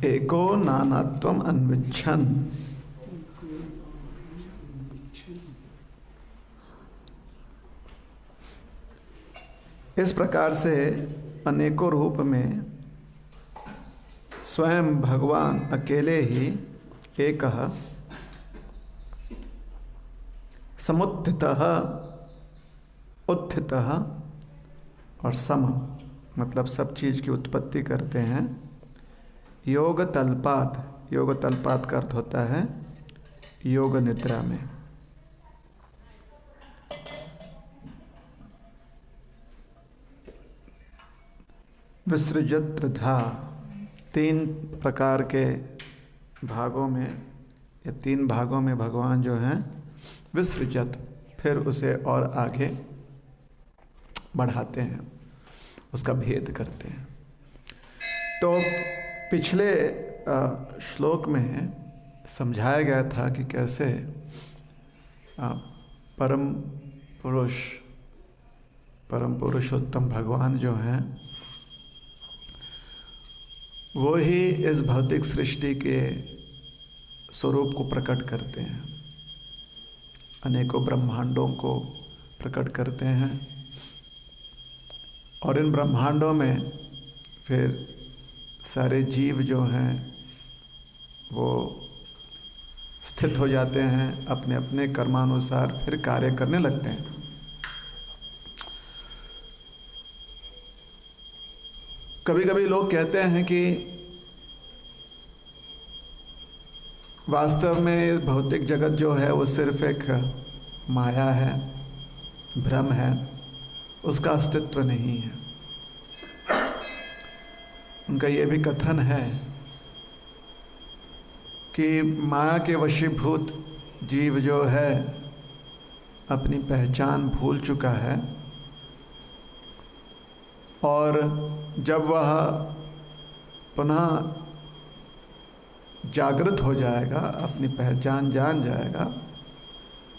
एको नानात्वम अन्विच्छन्। इस प्रकार से अनेकों रूप में स्वयं भगवान अकेले ही एकः समुत्थितः उत्थितः और सम मतलब सब चीज की उत्पत्ति करते हैं। योग तल्पात, योग तल्पात का अर्थ होता है योग निद्रा में। विसृजत त्रिधा, तीन प्रकार के भागों में या तीन भागों में भगवान जो हैं विसृजत, फिर उसे और आगे बढ़ाते हैं, उसका भेद करते हैं। तो पिछले श्लोक में समझाया गया था कि कैसे परम पुरुषोत्तम भगवान जो हैं वो ही इस भौतिक सृष्टि के स्वरूप को प्रकट करते हैं, अनेकों ब्रह्मांडों को प्रकट करते हैं। और इन ब्रह्मांडों में फिर सारे जीव जो हैं वो स्थित हो जाते हैं, अपने अपने कर्मानुसार फिर कार्य करने लगते हैं। कभी कभी लोग कहते हैं कि वास्तव में भौतिक जगत जो है वो सिर्फ एक माया है, भ्रम है, उसका अस्तित्व नहीं है। उनका ये भी कथन है कि माया के वशीभूत जीव जो है अपनी पहचान भूल चुका है, और जब वह पुनः जागृत हो जाएगा, अपनी पहचान जान जाएगा,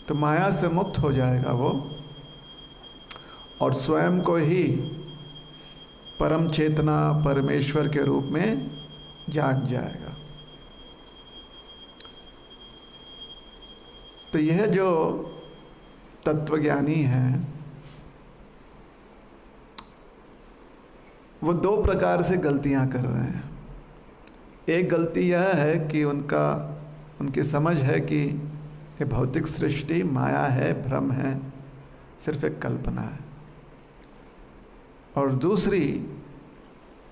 तो माया से मुक्त हो जाएगा वो, और स्वयं को ही परम चेतना परमेश्वर के रूप में जान जाएगा। तो यह जो तत्वज्ञानी हैं वो दो प्रकार से गलतियां कर रहे हैं। एक गलती यह है कि उनकी समझ है कि ये भौतिक सृष्टि माया है, भ्रम है, सिर्फ एक कल्पना है। और दूसरी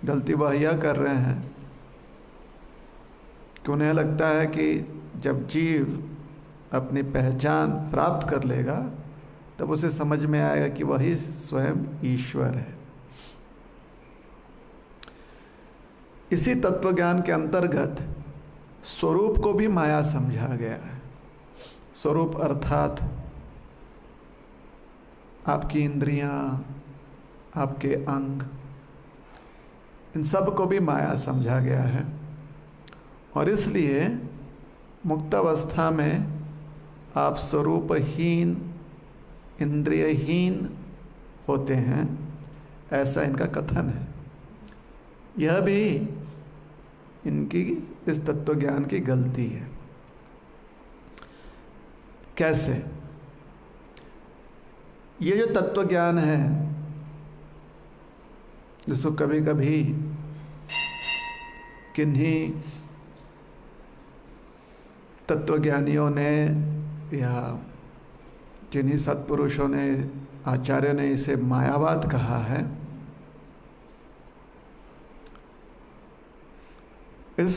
गलती वह यह कर रहे हैं कि उन्हें लगता है कि जब जीव अपनी पहचान प्राप्त कर लेगा तब उसे समझ में आएगा कि वही स्वयं ईश्वर है। इसी तत्वज्ञान के अंतर्गत स्वरूप को भी माया समझा गया है। स्वरूप अर्थात आपकी इंद्रियां, आपके अंग, इन सब को भी माया समझा गया है। और इसलिए मुक्तावस्था में आप स्वरूपहीन, इंद्रियहीन होते हैं, ऐसा इनका कथन है। यह भी इनकी इस तत्वज्ञान की गलती है। कैसे? ये जो तत्वज्ञान है, जिसको कभी कभी किन्हीं तत्वज्ञानियों ने या किन्हीं सत्पुरुषों ने, आचार्य ने इसे मायावाद कहा है। इस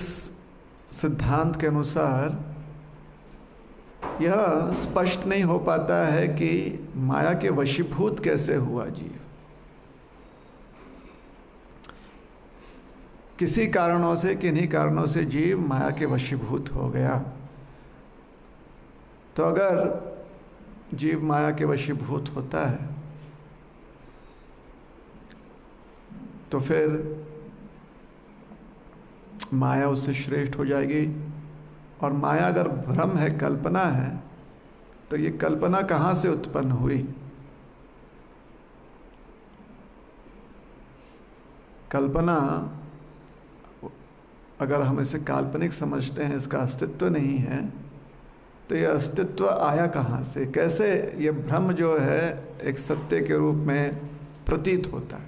सिद्धांत के अनुसार यह स्पष्ट नहीं हो पाता है कि माया के वशीभूत कैसे हुआ जीव। किसी कारणों से, किन्हीं कारणों से जीव माया के वशीभूत हो गया। तो अगर जीव माया के वशीभूत होता है तो फिर माया उससे श्रेष्ठ हो जाएगी। और माया अगर भ्रम है, कल्पना है, तो ये कल्पना कहाँ से उत्पन्न हुई? कल्पना अगर हम इसे काल्पनिक समझते हैं, इसका अस्तित्व नहीं है, तो ये अस्तित्व आया कहाँ से? कैसे ये भ्रम जो है एक सत्य के रूप में प्रतीत होता है?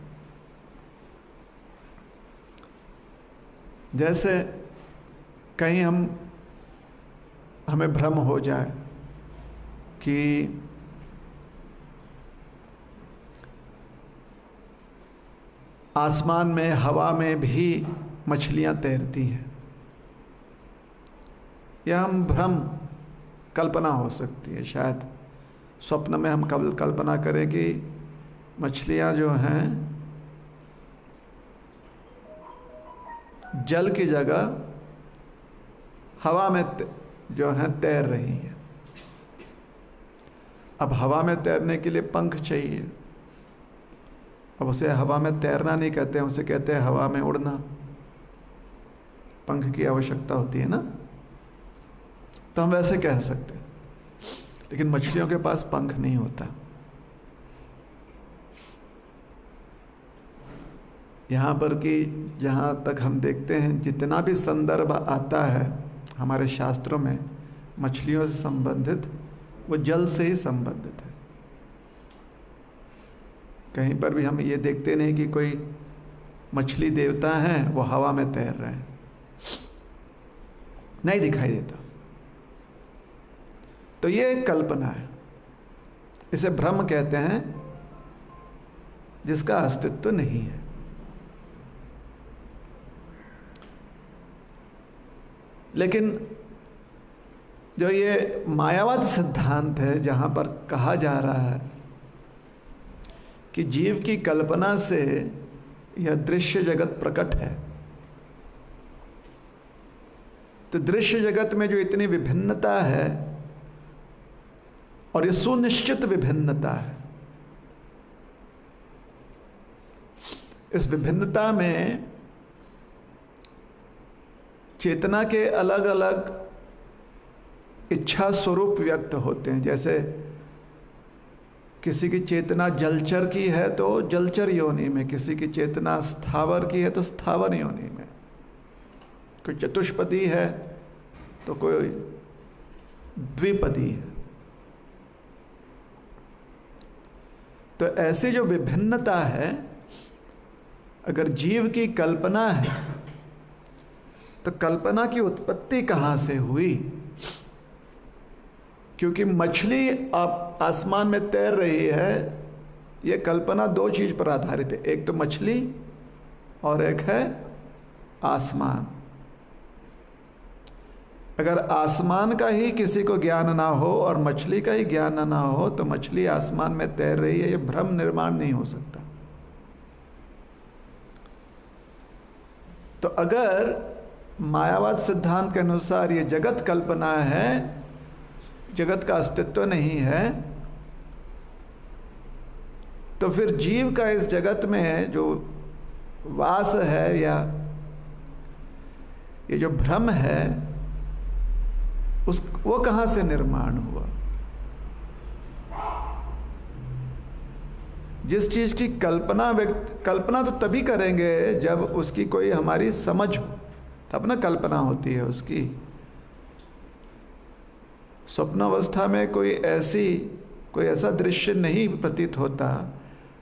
जैसे कहीं हमें भ्रम हो जाए कि आसमान में, हवा में भी मछलियां तैरती हैं, यह हम भ्रम कल्पना हो सकती है। शायद स्वप्न में हम कल्पना करें कि मछलियां जो हैं जल की जगह हवा में जो हैं तैर रही हैं। अब हवा में तैरने के लिए पंख चाहिए। अब उसे हवा में तैरना नहीं कहते हैं, उसे कहते हैं हवा में उड़ना। पंख की आवश्यकता होती है ना, तो हम वैसे कह सकते हैं। लेकिन मछलियों के पास पंख नहीं होता। यहाँ पर कि जहाँ तक हम देखते हैं, जितना भी संदर्भ आता है हमारे शास्त्रों में मछलियों से संबंधित, वो जल से ही संबंधित है। कहीं पर भी हम ये देखते नहीं कि कोई मछली देवता हैं वो हवा में तैर रहे हैं, नहीं दिखाई देता। तो ये एक कल्पना है, इसे भ्रम कहते हैं, जिसका अस्तित्व नहीं है। लेकिन जो ये मायावाद सिद्धांत है, जहां पर कहा जा रहा है कि जीव की कल्पना से यह दृश्य जगत प्रकट है, तो दृश्य जगत में जो इतनी विभिन्नता है और ये सुनिश्चित विभिन्नता है, इस विभिन्नता में चेतना के अलग अलग इच्छा स्वरूप व्यक्त होते हैं। जैसे किसी की चेतना जलचर की है तो जलचर योनि में, किसी की चेतना स्थावर की है तो स्थावर योनि में, कोई चतुष्पदी है तो कोई द्विपदी है। तो ऐसी जो विभिन्नता है, अगर जीव की कल्पना है तो कल्पना की उत्पत्ति कहाँ से हुई? क्योंकि मछली आप आसमान में तैर रही है, यह कल्पना दो चीज पर आधारित है, एक तो मछली और एक है आसमान। अगर आसमान का ही किसी को ज्ञान ना हो और मछली का ही ज्ञान ना हो तो मछली आसमान में तैर रही है, यह भ्रम निर्माण नहीं हो सकता। तो अगर मायावाद सिद्धांत के अनुसार ये जगत कल्पना है, जगत का अस्तित्व नहीं है, तो फिर जीव का इस जगत में जो वास है या ये जो भ्रम है, वो कहां से निर्माण हुआ? जिस चीज की कल्पना तो तभी करेंगे जब उसकी कोई हमारी समझ हो, तब ना कल्पना होती है उसकी। स्वप्नावस्था में कोई ऐसा दृश्य नहीं प्रतीत होता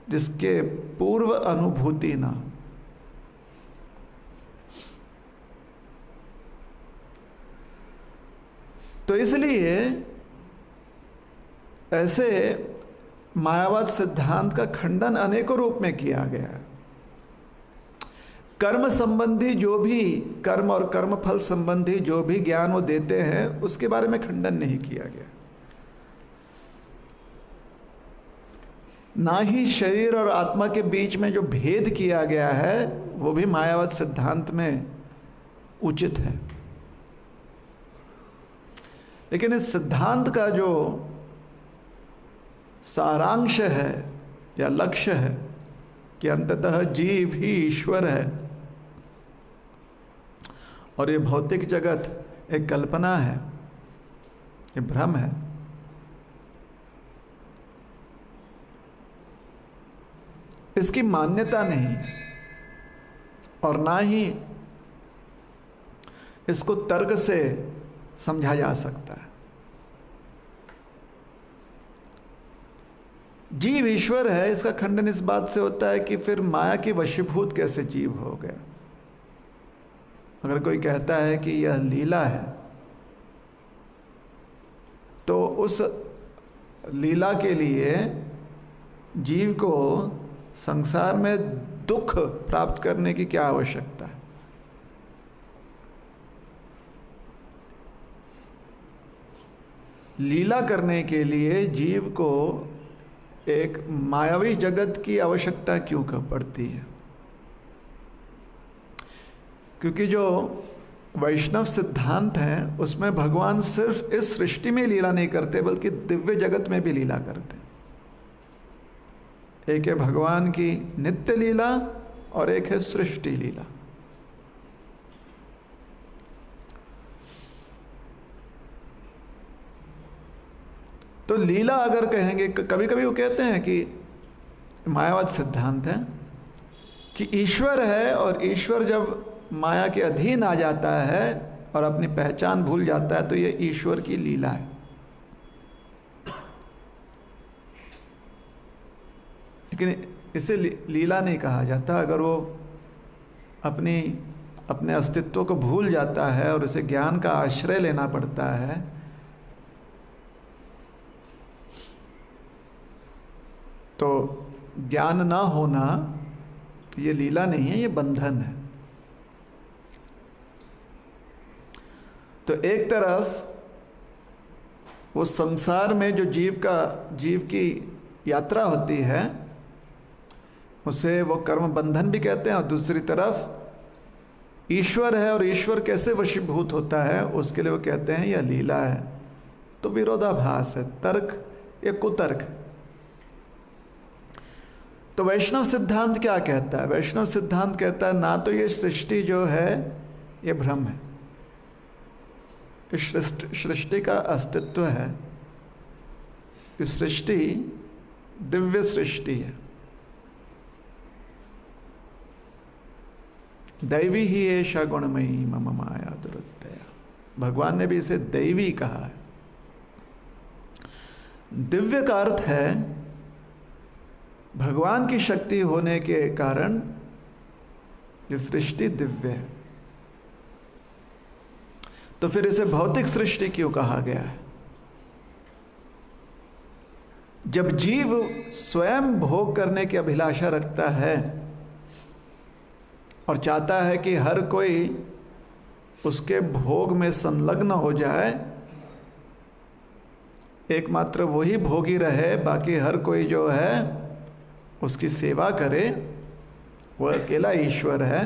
जिसके पूर्व अनुभूति ना। तो इसलिए ऐसे मायावाद सिद्धांत का खंडन अनेकों रूप में किया गया है। कर्म संबंधी जो भी, कर्म और कर्मफल संबंधी जो भी ज्ञान वो देते हैं, उसके बारे में खंडन नहीं किया गया। ना ही शरीर और आत्मा के बीच में जो भेद किया गया है वो भी मायावाद सिद्धांत में उचित है। लेकिन इस सिद्धांत का जो सारांश है या लक्ष्य है कि अंततः जीव ही ईश्वर है और ये भौतिक जगत एक कल्पना है, ये भ्रम है, इसकी मान्यता नहीं और ना ही इसको तर्क से समझा जा सकता है। जीव ईश्वर है, इसका खंडन इस बात से होता है कि फिर माया की वशीभूत कैसे जीव हो गया। अगर कोई कहता है कि यह लीला है, तो उस लीला के लिए जीव को संसार में दुख प्राप्त करने की क्या आवश्यकता है। लीला करने के लिए जीव को एक मायावी जगत की आवश्यकता क्यों पड़ती है? क्योंकि जो वैष्णव सिद्धांत है उसमें भगवान सिर्फ इस सृष्टि में लीला नहीं करते बल्कि दिव्य जगत में भी लीला करते। एक है भगवान की नित्य लीला और एक है सृष्टि लीला। तो लीला अगर कहेंगे, कभी कभी वो कहते हैं कि मायावाद सिद्धांत है कि ईश्वर है और ईश्वर जब माया के अधीन आ जाता है और अपनी पहचान भूल जाता है तो ये ईश्वर की लीला है। लेकिन इसे लीला नहीं कहा जाता। अगर वो अपने अस्तित्व को भूल जाता है और उसे ज्ञान का आश्रय लेना पड़ता है, तो ज्ञान ना होना ये लीला नहीं है, ये बंधन है। तो एक तरफ वो संसार में जो जीव की यात्रा होती है उसे वो कर्म बंधन भी कहते हैं, और दूसरी तरफ ईश्वर है और ईश्वर कैसे वशीभूत होता है उसके लिए वो कहते हैं यह लीला है। तो विरोधाभास है, तर्क या कुतर्क। तो वैष्णव सिद्धांत क्या कहता है? वैष्णव सिद्धांत कहता है ना तो ये सृष्टि जो है ये भ्रम है, इस सृष्टि का अस्तित्व है, इस सृष्टि दिव्य सृष्टि है, दैवी ही ऐशा गुणमयी मम माया दुरुत्तया। भगवान ने भी इसे दैवी कहा है। दिव्य का अर्थ है भगवान की शक्ति होने के कारण ये सृष्टि दिव्य है। तो फिर इसे भौतिक सृष्टि क्यों कहा गया है? जब जीव स्वयं भोग करने की अभिलाषा रखता है और चाहता है कि हर कोई उसके भोग में संलग्न हो जाए, एकमात्र वही भोगी रहे, बाकी हर कोई जो है उसकी सेवा करे, वह अकेला ईश्वर है,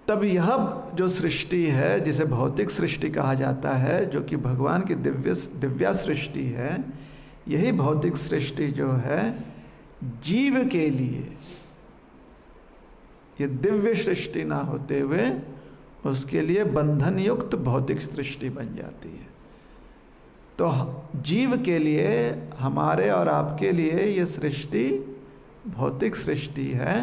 तब यह जो सृष्टि है जिसे भौतिक सृष्टि कहा जाता है, जो कि भगवान की दिव्या सृष्टि है, यही भौतिक सृष्टि जो है जीव के लिए ये दिव्य सृष्टि ना होते हुए उसके लिए बंधन युक्त भौतिक सृष्टि बन जाती है। तो जीव के लिए, हमारे और आपके लिए ये सृष्टि भौतिक सृष्टि है,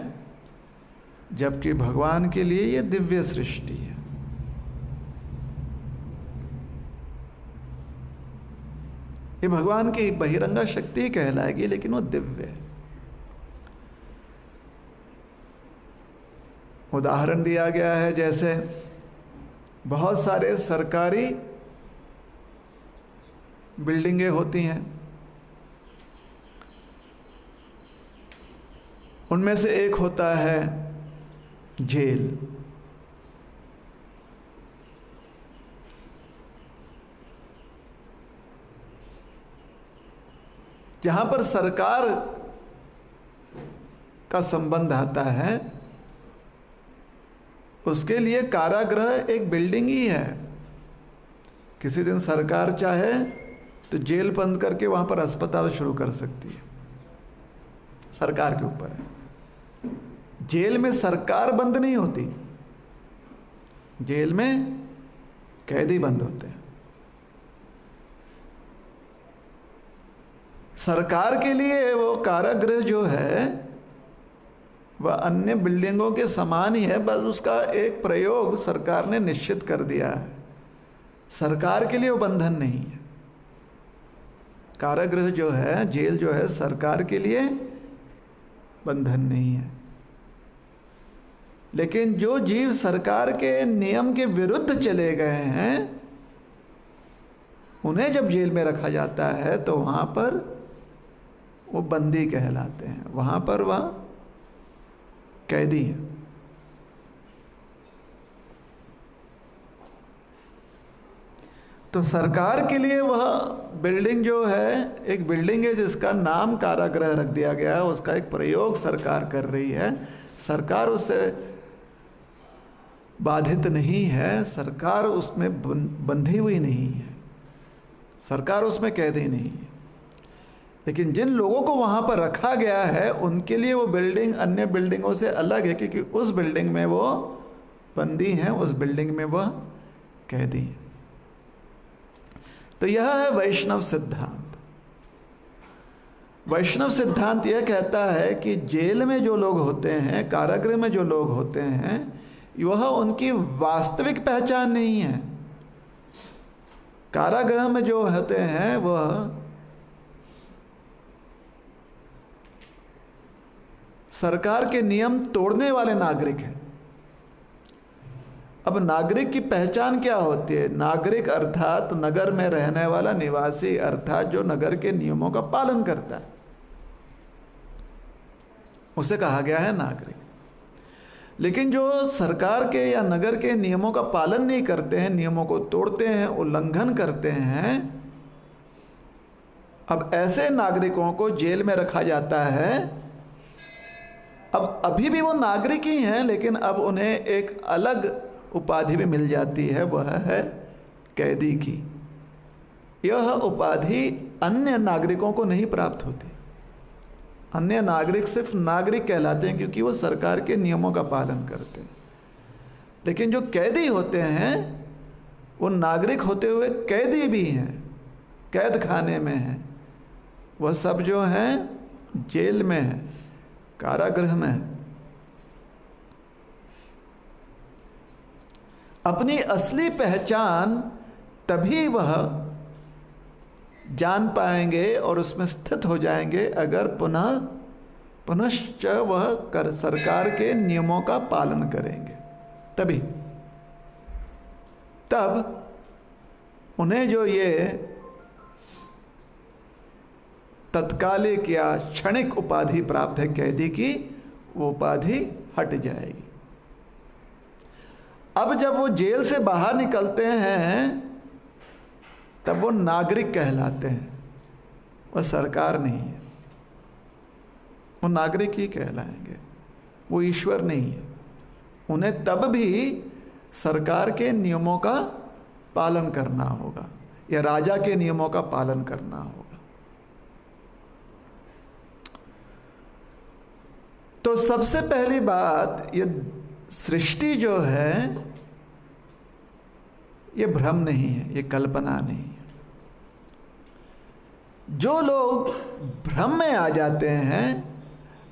जबकि भगवान के लिए ये दिव्य सृष्टि है। ये भगवान की बहिरंगा शक्ति कहलाएगी, लेकिन वो दिव्य है। उदाहरण दिया गया है, जैसे बहुत सारे सरकारी बिल्डिंगें होती हैं, उनमें से एक होता है जेल। जहां पर सरकार का संबंध आता है उसके लिए कारागृह एक बिल्डिंग ही है। किसी दिन सरकार चाहे तो जेल बंद करके वहां पर अस्पताल शुरू कर सकती है, सरकार के ऊपर है। जेल में सरकार बंद नहीं होती, जेल में कैदी बंद होते हैं। सरकार के लिए वो कारागृह जो है वह अन्य बिल्डिंगों के समान ही है, बस उसका एक प्रयोग सरकार ने निश्चित कर दिया है। सरकार के लिए वो बंधन नहीं है। कारागृह जो है, जेल जो है, सरकार के लिए बंधन नहीं है। लेकिन जो जीव सरकार के नियम के विरुद्ध चले गए हैं, उन्हें जब जेल में रखा जाता है तो वहां पर वो बंदी कहलाते हैं, वहां पर वह कैदी है। तो सरकार के लिए वह बिल्डिंग जो है, एक बिल्डिंग है जिसका नाम कारागृह रख दिया गया है, उसका एक प्रयोग सरकार कर रही है। सरकार उससे बाधित नहीं है, सरकार उसमें बंधी हुई नहीं है, सरकार उसमें कैदी नहीं है। लेकिन जिन लोगों को वहाँ पर रखा गया है उनके लिए वो बिल्डिंग अन्य बिल्डिंगों से अलग है, क्योंकि उस बिल्डिंग में वो बंदी हैं, उस बिल्डिंग में वह कैदी हैं। तो यह है वैष्णव सिद्धांत। वैष्णव सिद्धांत यह कहता है कि जेल में जो लोग होते हैं, कारागृह में जो लोग होते हैं, वह उनकी वास्तविक पहचान नहीं है। कारागृह में जो होते हैं वह सरकार के नियम तोड़ने वाले नागरिक हैं। अब नागरिक की पहचान क्या होती है? नागरिक अर्थात नगर में रहने वाला निवासी, अर्थात जो नगर के नियमों का पालन करता है, उसे कहा गया है नागरिक। लेकिन जो सरकार के या नगर के नियमों का पालन नहीं करते हैं, नियमों को तोड़ते हैं, उल्लंघन करते हैं, अब ऐसे नागरिकों को जेल में रखा जाता है। अब अभी भी वो नागरिक ही हैं, लेकिन अब उन्हें एक अलग उपाधि भी मिल जाती है, वह है कैदी की। यह उपाधि अन्य नागरिकों को नहीं प्राप्त होती। अन्य नागरिक सिर्फ नागरिक कहलाते हैं क्योंकि वो सरकार के नियमों का पालन करते हैं। लेकिन जो कैदी होते हैं वो नागरिक होते हुए कैदी भी हैं, कैद खाने में हैं। वह सब जो हैं जेल में हैं, कारागृह में हैं। अपनी असली पहचान तभी वह जान पाएंगे और उसमें स्थित हो जाएंगे अगर पुनश्च वह सरकार के नियमों का पालन करेंगे। तभी तब उन्हें जो ये तत्कालिक या क्षणिक उपाधि प्राप्त है कैदी की, वो उपाधि हट जाएगी। अब जब वो जेल से बाहर निकलते हैं तब वो नागरिक कहलाते हैं, वह सरकार नहीं है। वो नागरिक ही कहलाएंगे, वो ईश्वर नहीं है। उन्हें तब भी सरकार के नियमों का पालन करना होगा या राजा के नियमों का पालन करना होगा। तो सबसे पहली बात, ये सृष्टि जो है ये भ्रम नहीं है, ये कल्पना नहीं है। जो लोग भ्रम में आ जाते हैं,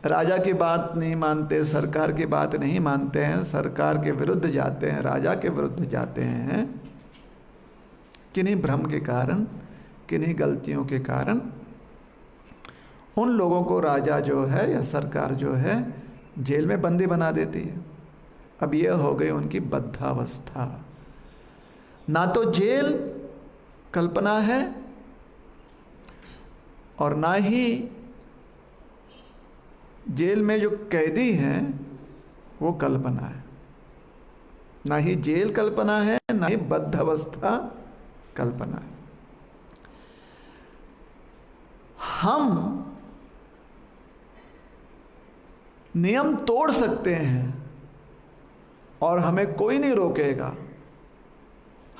राजा की बात नहीं मानते, सरकार की बात नहीं मानते हैं, सरकार के विरुद्ध जाते हैं, राजा के विरुद्ध जाते हैं, किन्हीं भ्रम के कारण, किन्हीं गलतियों के कारण, उन लोगों को राजा जो है या सरकार जो है जेल में बंदी बना देती है। अब यह हो गई उनकी बद्धावस्था। ना तो जेल कल्पना है और ना ही जेल में जो कैदी हैं वो कल्पना है। ना ही जेल कल्पना है, ना ही बद्धावस्था कल्पना है। हम नियम तोड़ सकते हैं और हमें कोई नहीं रोकेगा।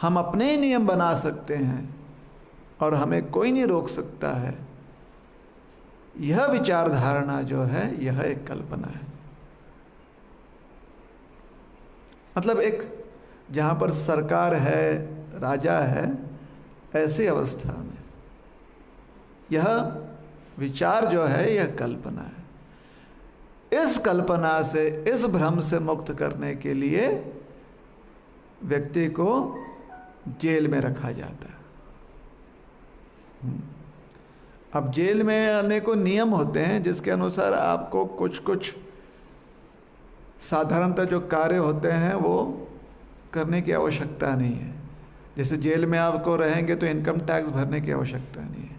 हम अपने ही नियम बना सकते हैं और हमें कोई नहीं रोक सकता है। यह विचारधारणा जो है यह एक कल्पना है। मतलब एक जहाँ पर सरकार है, राजा है, ऐसी अवस्था में यह विचार जो है यह कल्पना है। इस कल्पना से, इस भ्रम से मुक्त करने के लिए व्यक्ति को जेल में रखा जाता है। अब जेल में अनेकों नियम होते हैं जिसके अनुसार आपको कुछ कुछ साधारणतः जो कार्य होते हैं वो करने की आवश्यकता नहीं है। जैसे जेल में आपको रहेंगे तो इनकम टैक्स भरने की आवश्यकता नहीं है।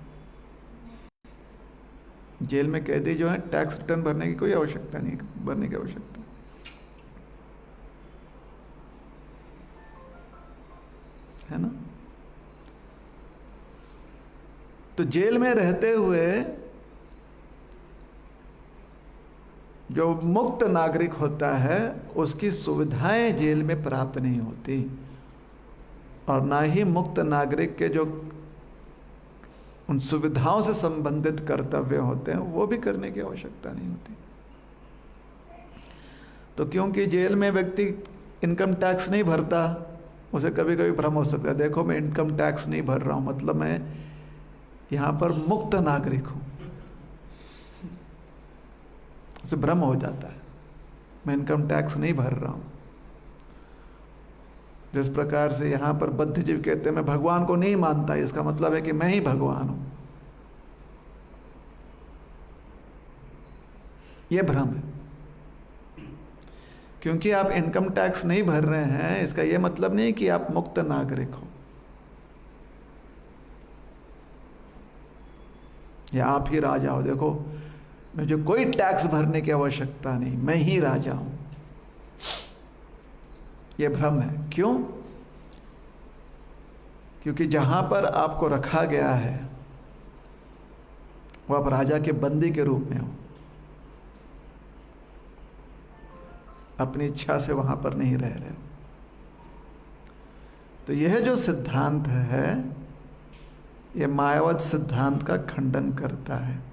जेल में कैदी जो है टैक्स रिटर्न भरने की कोई आवश्यकता नहीं, भरने की आवश्यकता है ना। तो जेल में रहते हुए जो मुक्त नागरिक होता है उसकी सुविधाएं जेल में प्राप्त नहीं होती, और ना ही मुक्त नागरिक के जो उन सुविधाओं से संबंधित कर्तव्य होते हैं वो भी करने की आवश्यकता नहीं होती। तो क्योंकि जेल में व्यक्ति इनकम टैक्स नहीं भरता, उसे कभी कभी भ्रम हो सकता है, देखो मैं इनकम टैक्स नहीं भर रहा हूं, मतलब मैं यहां पर मुक्त नागरिक हूं। उसे भ्रम हो जाता है, मैं इनकम टैक्स नहीं भर रहा हूं। जिस प्रकार से यहां पर बुद्धिजीवी कहते हैं मैं भगवान को नहीं मानता, इसका मतलब है कि मैं ही भगवान हूं। यह भ्रम है, क्योंकि आप इनकम टैक्स नहीं भर रहे हैं इसका यह मतलब नहीं कि आप मुक्त नागरिक हो या आप ही राजा हो। देखो मुझे कोई टैक्स भरने की आवश्यकता नहीं, मैं ही राजा हूं। यह भ्रम है। क्यों? क्योंकि जहां पर आपको रखा गया है वो आप राजा के बंदी के रूप में हो, अपनी इच्छा से वहां पर नहीं रह रहे हो। तो यह जो सिद्धांत है यह मायावाद सिद्धांत का खंडन करता है।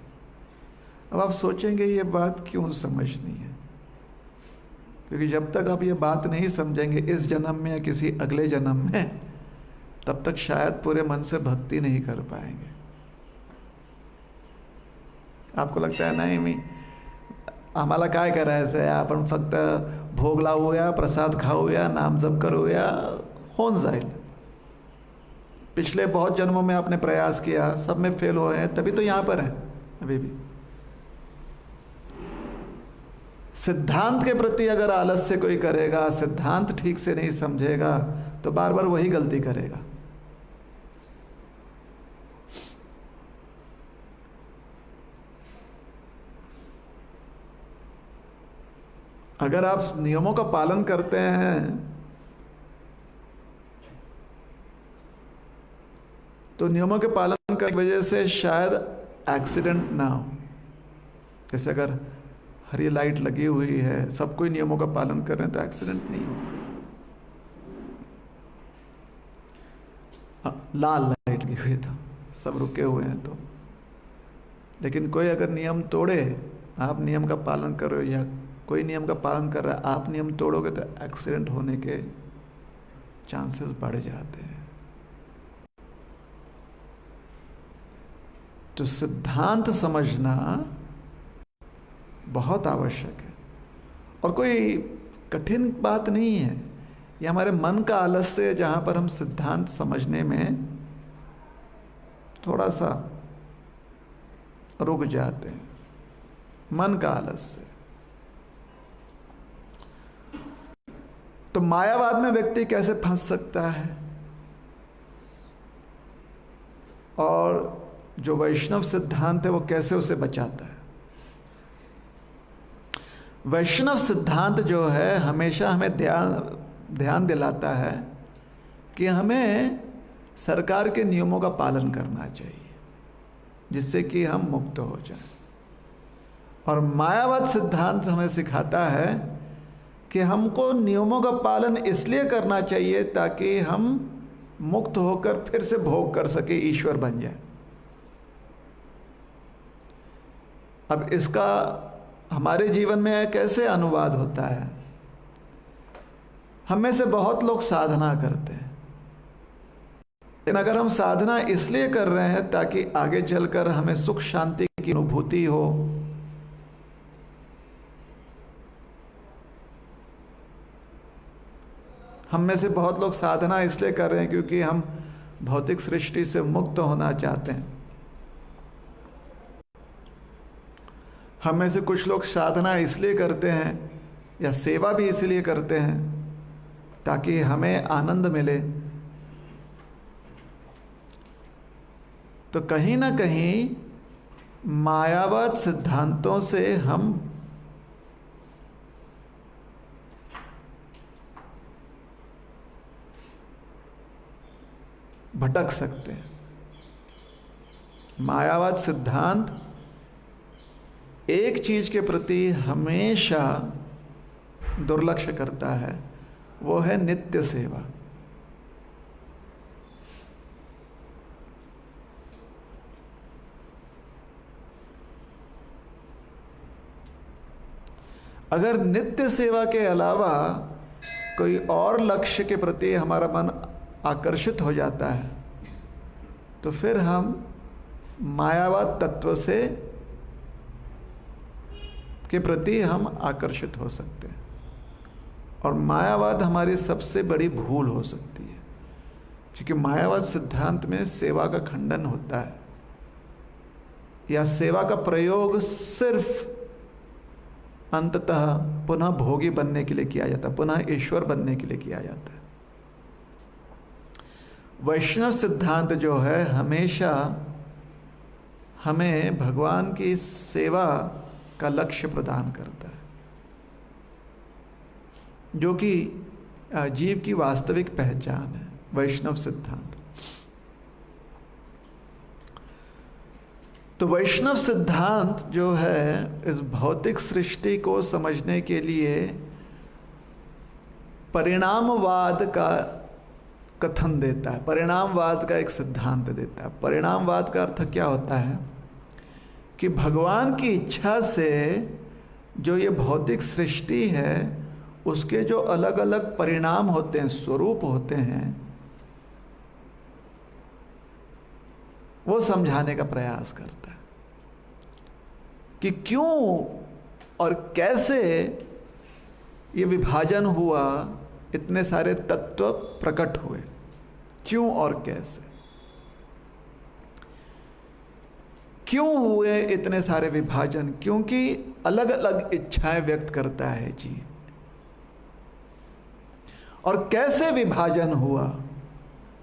अब आप सोचेंगे ये बात क्यों समझनी है, क्योंकि जब तक आप ये बात नहीं समझेंगे इस जन्म में या किसी अगले जन्म में, तब तक शायद पूरे मन से भक्ति नहीं कर पाएंगे। आपको लगता है नाही मी आम्हाला काय करायचं आहे, आपण फक्त भोग लावूया, प्रसाद खाऊया, नाम जप करूया, होऊन जाईल। पिछले बहुत जन्मों में आपने प्रयास किया, सब में फेल हुए हैं, तभी तो यहां पर है अभी भी। सिद्धांत के प्रति अगर आलस्य कोई करेगा, सिद्धांत ठीक से नहीं समझेगा, तो बार बार वही गलती करेगा। अगर आप नियमों का पालन करते हैं तो नियमों के पालन करने की वजह से शायद एक्सीडेंट ना हो। जैसे अगर हरी लाइट लगी हुई है, सब कोई नियमों का पालन कर रहे हैं तो एक्सीडेंट नहीं हो। लाल लाइट लगी हुई तो सब रुके हुए हैं तो, लेकिन कोई अगर नियम तोड़े, आप नियम का पालन कर रहे हो या कोई नियम का पालन कर रहा है, आप नियम तोड़ोगे तो एक्सीडेंट होने के चांसेस बढ़ जाते हैं। तो सिद्धांत समझना बहुत आवश्यक है और कोई कठिन बात नहीं है। ये हमारे मन का आलस्य है, जहां पर हम सिद्धांत समझने में थोड़ा सा रुक जाते हैं। मन का आलस्य। तो मायावाद में व्यक्ति कैसे फंस सकता है, और जो वैष्णव सिद्धांत है वो कैसे उसे बचाता है। वैष्णव सिद्धांत जो है हमेशा हमें ध्यान दिलाता है कि हमें सरकार के नियमों का पालन करना चाहिए जिससे कि हम मुक्त हो जाएं। और मायावाद सिद्धांत हमें सिखाता है कि हमको नियमों का पालन इसलिए करना चाहिए ताकि हम मुक्त होकर फिर से भोग कर सके, ईश्वर बन जाए। अब इसका हमारे जीवन में कैसे अनुवाद होता है? हम में से बहुत लोग साधना करते हैं, लेकिन अगर हम साधना इसलिए कर रहे हैं ताकि आगे चलकर हमें सुख शांति की अनुभूति हो, हम में से बहुत लोग साधना इसलिए कर रहे हैं क्योंकि हम भौतिक सृष्टि से मुक्त होना चाहते हैं। हम में से कुछ लोग साधना इसलिए करते हैं या सेवा भी इसलिए करते हैं ताकि हमें आनंद मिले। तो कहीं ना कहीं मायावाद सिद्धांतों से हम भटक सकते हैं। मायावाद सिद्धांत एक चीज के प्रति हमेशा दुर्लक्ष्य करता है, वो है नित्य सेवा। अगर नित्य सेवा के अलावा कोई और लक्ष्य के प्रति हमारा मन आकर्षित हो जाता है तो फिर हम मायावाद तत्व से के प्रति हम आकर्षित हो सकते हैं, और मायावाद हमारी सबसे बड़ी भूल हो सकती है, क्योंकि मायावाद सिद्धांत में सेवा का खंडन होता है या सेवा का प्रयोग सिर्फ अंततः पुनः भोगी बनने के लिए किया जाता है, पुनः ईश्वर बनने के लिए किया जाता है। वैष्णव सिद्धांत जो है हमेशा हमें भगवान की सेवा का लक्ष्य प्रदान करता है, जो कि जीव की वास्तविक पहचान है। वैष्णव सिद्धांत, तो वैष्णव सिद्धांत जो है इस भौतिक सृष्टि को समझने के लिए परिणामवाद का कथन देता है, परिणामवाद का एक सिद्धांत देता है। परिणामवाद का अर्थ क्या होता है कि भगवान की इच्छा से जो ये भौतिक सृष्टि है उसके जो अलग अलग परिणाम होते हैं, स्वरूप होते हैं, वो समझाने का प्रयास करता है कि क्यों और कैसे ये विभाजन हुआ, इतने सारे तत्व प्रकट हुए, क्यों और कैसे, क्यों हुए इतने सारे विभाजन, क्योंकि अलग अलग इच्छाएं व्यक्त करता है जी। और कैसे विभाजन हुआ,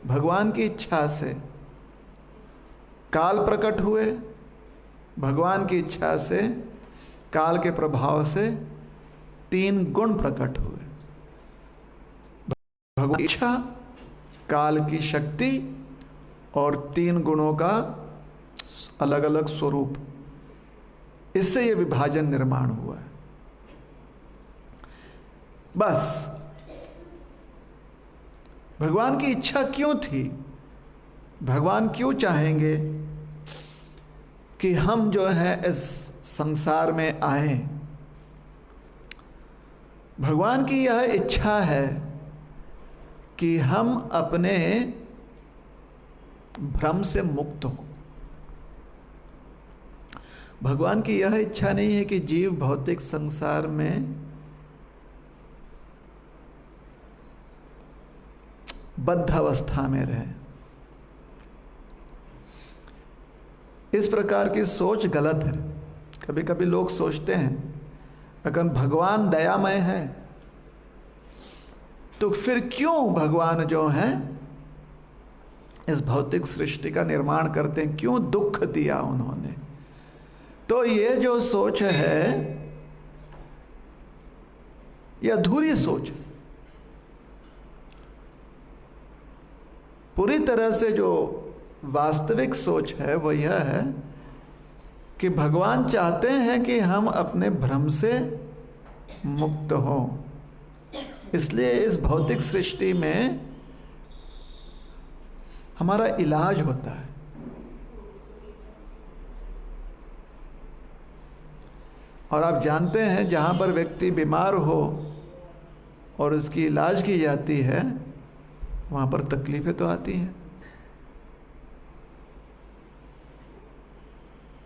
भगवान की इच्छा से काल प्रकट हुए, भगवान की इच्छा से काल के प्रभाव से तीन गुण प्रकट हुए। भगवान की इच्छा, काल की शक्ति और तीन गुणों का अलग अलग स्वरूप, इससे यह विभाजन निर्माण हुआ है। बस भगवान की इच्छा क्यों थी, भगवान क्यों चाहेंगे कि हम जो है इस संसार में आए। भगवान की यह इच्छा है कि हम अपने भ्रम से मुक्त हो। भगवान की यह इच्छा नहीं है कि जीव भौतिक संसार में बद्ध अवस्था में रहे। इस प्रकार की सोच गलत है। कभी कभी लोग सोचते हैं अगर भगवान दयामय है तो फिर क्यों भगवान जो है इस भौतिक सृष्टि का निर्माण करते हैं, क्यों दुख दिया उन्होंने। तो ये जो सोच है ये अधूरी सोच है। पूरी तरह से जो वास्तविक सोच है वो यह है कि भगवान चाहते हैं कि हम अपने भ्रम से मुक्त हों। इसलिए इस भौतिक सृष्टि में हमारा इलाज होता है। और आप जानते हैं जहाँ पर व्यक्ति बीमार हो और उसकी इलाज की जाती है वहाँ पर तकलीफें तो आती हैं,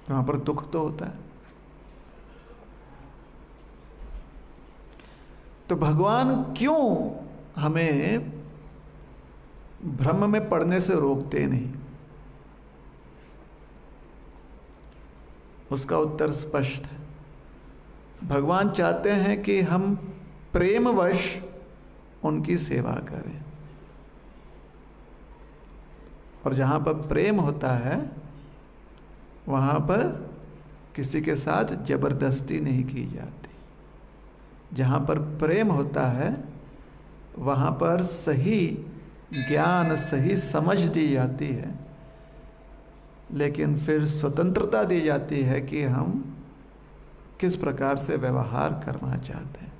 वहाँ पर दुख तो होता है। तो भगवान क्यों हमें भ्रम में पड़ने से रोकते नहीं? उसका उत्तर स्पष्ट है। भगवान चाहते हैं कि हम प्रेमवश उनकी सेवा करें, और जहाँ पर प्रेम होता है वहाँ पर किसी के साथ जबरदस्ती नहीं की जाती। जहाँ पर प्रेम होता है वहाँ पर सही ज्ञान, सही समझ दी जाती है, लेकिन फिर स्वतंत्रता दी जाती है कि हम किस प्रकार से व्यवहार करना चाहते हैं।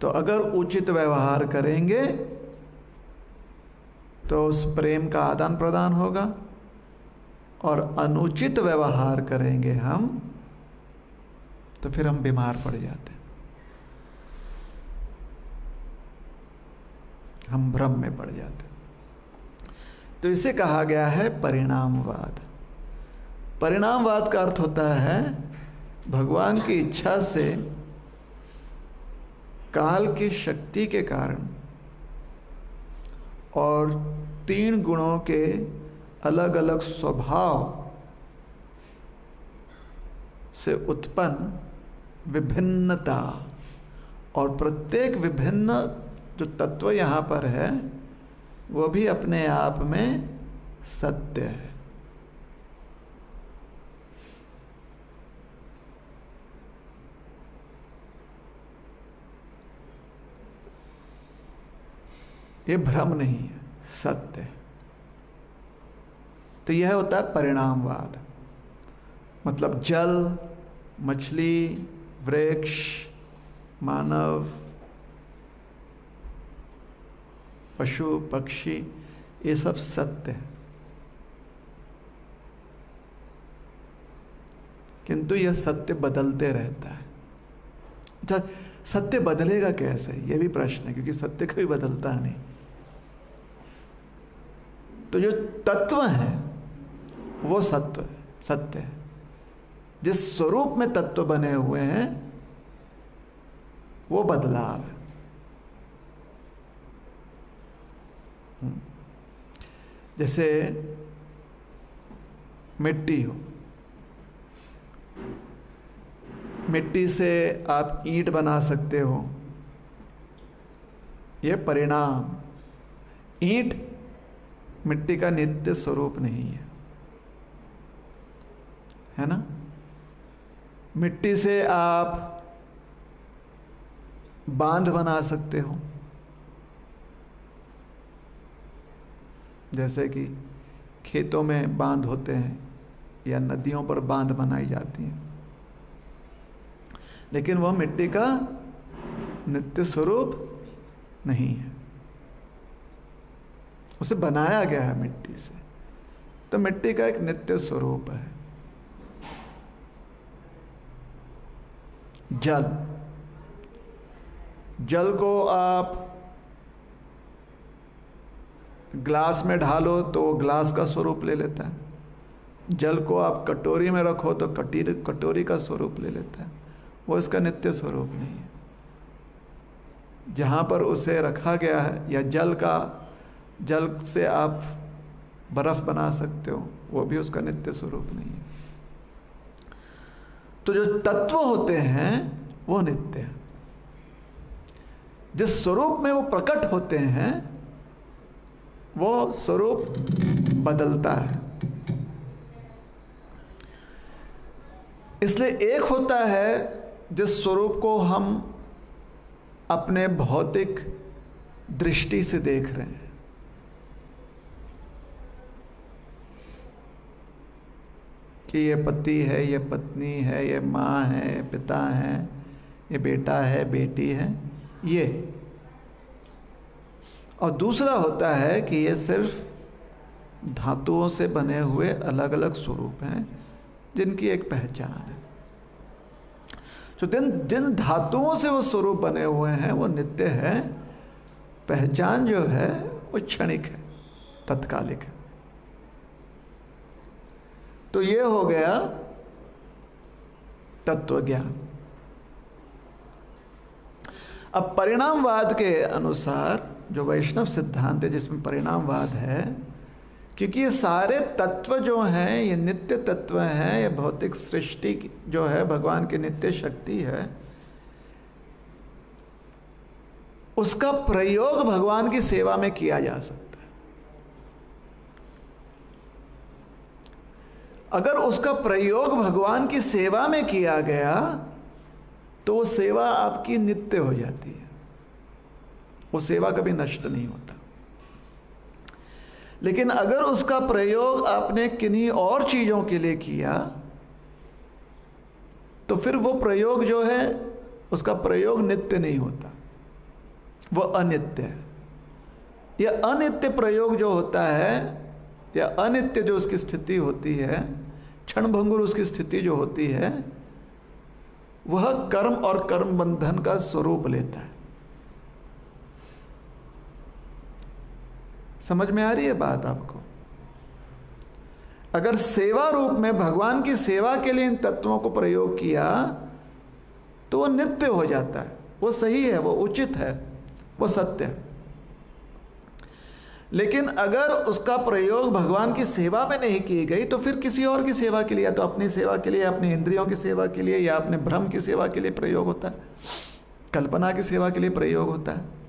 तो अगर उचित व्यवहार करेंगे तो उस प्रेम का आदान प्रदान होगा, और अनुचित व्यवहार करेंगे हम तो फिर हम बीमार पड़ जाते हैं, हम भ्रम में पड़ जाते हैं। तो इसे कहा गया है परिणामवाद। परिणामवाद का अर्थ होता है भगवान की इच्छा से काल की शक्ति के कारण और 3 गुणों के अलग अलग स्वभाव से उत्पन्न विभिन्नता, और प्रत्येक विभिन्न जो तत्व यहाँ पर है वो भी अपने आप में सत्य है। ये भ्रम नहीं है, सत्य है। तो यह होता है परिणामवाद। मतलब जल, मछली, वृक्ष, मानव, पशु, पक्षी, ये सब सत्य है, किंतु यह सत्य बदलते रहता है। अच्छा, सत्य बदलेगा कैसे, यह भी प्रश्न है, क्योंकि सत्य कभी बदलता नहीं। तो जो तत्व है वो सत्य है। जिस स्वरूप में तत्व बने हुए हैं वो बदलाव है। जैसे मिट्टी हो, मिट्टी से आप ईंट बना सकते हो, यह परिणाम। ईंट मिट्टी का नित्य स्वरूप नहीं है ना। मिट्टी से आप बांध बना सकते हो, जैसे कि खेतों में बांध होते हैं या नदियों पर बांध बनाई जाती हैं, लेकिन वह मिट्टी का नित्य स्वरूप नहीं है, उसे बनाया गया है मिट्टी से। तो मिट्टी का एक नित्य स्वरूप है। जल, जल को आप ग्लास में ढालो तो वो ग्लास का स्वरूप ले लेता है। जल को आप कटोरी में रखो तो कटोरी का स्वरूप ले लेता है, वो इसका नित्य स्वरूप नहीं है। जहाँ पर उसे रखा गया है, या जल से आप बर्फ बना सकते हो, वो भी उसका नित्य स्वरूप नहीं है। तो जो तत्व होते हैं वो नित्य है। जिस स्वरूप में वो प्रकट होते हैं वो स्वरूप बदलता है। इसलिए एक होता है जिस स्वरूप को हम अपने भौतिक दृष्टि से देख रहे हैं, कि ये पति है, ये पत्नी है, ये माँ है, ये पिता है, ये बेटा है, बेटी है, ये। और दूसरा होता है कि ये सिर्फ धातुओं से बने हुए अलग अलग स्वरूप हैं जिनकी एक पहचान है। तो जिन धातुओं से वो स्वरूप बने हुए हैं वो नित्य है, पहचान जो है वो क्षणिक है, तत्कालिक है। तो ये हो गया तत्व ज्ञान। अब परिणामवाद के अनुसार जो वैष्णव सिद्धांत है जिसमें परिणामवाद है, क्योंकि ये सारे तत्व जो हैं ये नित्य तत्व हैं, ये भौतिक सृष्टि जो है भगवान की नित्य शक्ति है, उसका प्रयोग भगवान की सेवा में किया जा सकता है। अगर उसका प्रयोग भगवान की सेवा में किया गया तो वो सेवा आपकी नित्य हो जाती है, वो सेवा कभी नष्ट नहीं होता। लेकिन अगर उसका प्रयोग आपने किन्हीं और चीजों के लिए किया तो फिर वो प्रयोग जो है उसका प्रयोग नित्य नहीं होता, वो अनित्य है। यह अनित्य प्रयोग जो होता है या अनित्य जो उसकी स्थिति होती है, क्षणभंगुर उसकी स्थिति जो होती है, वह कर्म और कर्म बंधन का स्वरूप लेता है। समझ में आ रही है बात आपको? अगर सेवा रूप में भगवान की सेवा के लिए इन तत्वों को प्रयोग किया तो वो नित्य हो जाता है, वो सही है, वो उचित है, वो सत्य है। लेकिन अगर उसका प्रयोग भगवान की सेवा में नहीं की गई तो फिर किसी और की सेवा के लिए, या तो अपनी सेवा के लिए, अपनी इंद्रियों की सेवा के लिए, या अपने भ्रम की सेवा के लिए प्रयोग होता है, कल्पना की सेवा के लिए प्रयोग होता है।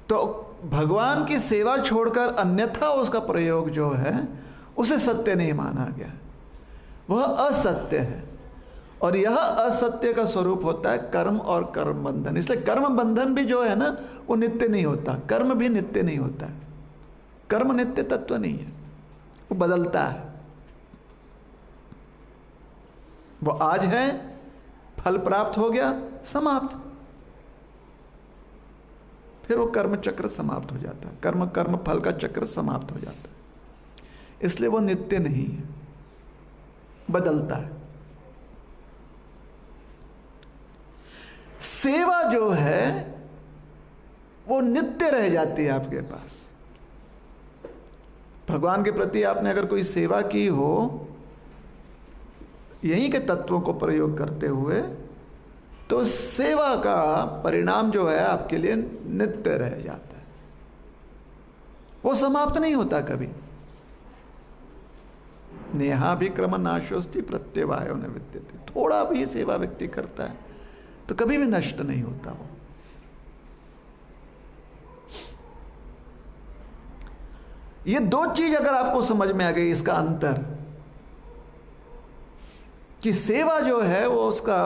तो भगवान की सेवा छोड़कर अन्यथा उसका प्रयोग जो है उसे सत्य नहीं माना गया, वह असत्य है। और यह असत्य का स्वरूप होता है कर्म और कर्म बंधन। इसलिए कर्म बंधन भी जो है ना वो नित्य नहीं होता, कर्म भी नित्य नहीं होता। कर्म नित्य तत्व नहीं है, वो बदलता है। वो आज है, फल प्राप्त हो गया, समाप्त, फिर वो कर्म चक्र समाप्त हो जाता है, कर्म कर्म फल का चक्र समाप्त हो जाता है। इसलिए वो नित्य नहीं है, बदलता है। सेवा जो है वो नित्य रह जाती है आपके पास। भगवान के प्रति आपने अगर कोई सेवा की हो यहीं के तत्वों को प्रयोग करते हुए, तो सेवा का परिणाम जो है आपके लिए नित्य रह जाता है, वो समाप्त नहीं होता कभी। नेहा भी क्रम नाशोस्ति प्रत्यवायो न विद्यते। थोड़ा भी सेवा व्यक्ति करता है तो कभी भी नष्ट नहीं होता वो। ये दो चीज अगर आपको समझ में आ गई, इसका अंतर कि सेवा जो है वो उसका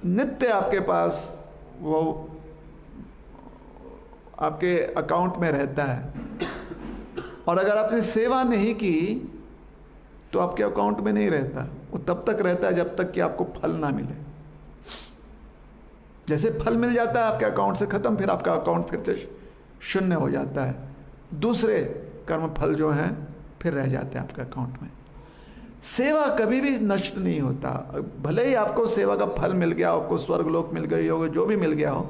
नित्य आपके पास, वो आपके अकाउंट में रहता है, और अगर आपने सेवा नहीं की तो आपके अकाउंट में नहीं रहता। वो तब तक रहता है जब तक कि आपको फल ना मिले। जैसे फल मिल जाता है आपके अकाउंट से खत्म, फिर आपका अकाउंट फिर से शून्य हो जाता है, दूसरे कर्म फल जो हैं फिर रह जाते हैं आपके अकाउंट में। सेवा कभी भी नष्ट नहीं होता। भले ही आपको सेवा का फल मिल गया, आपको स्वर्गलोक मिल गई हो, जो भी मिल गया हो,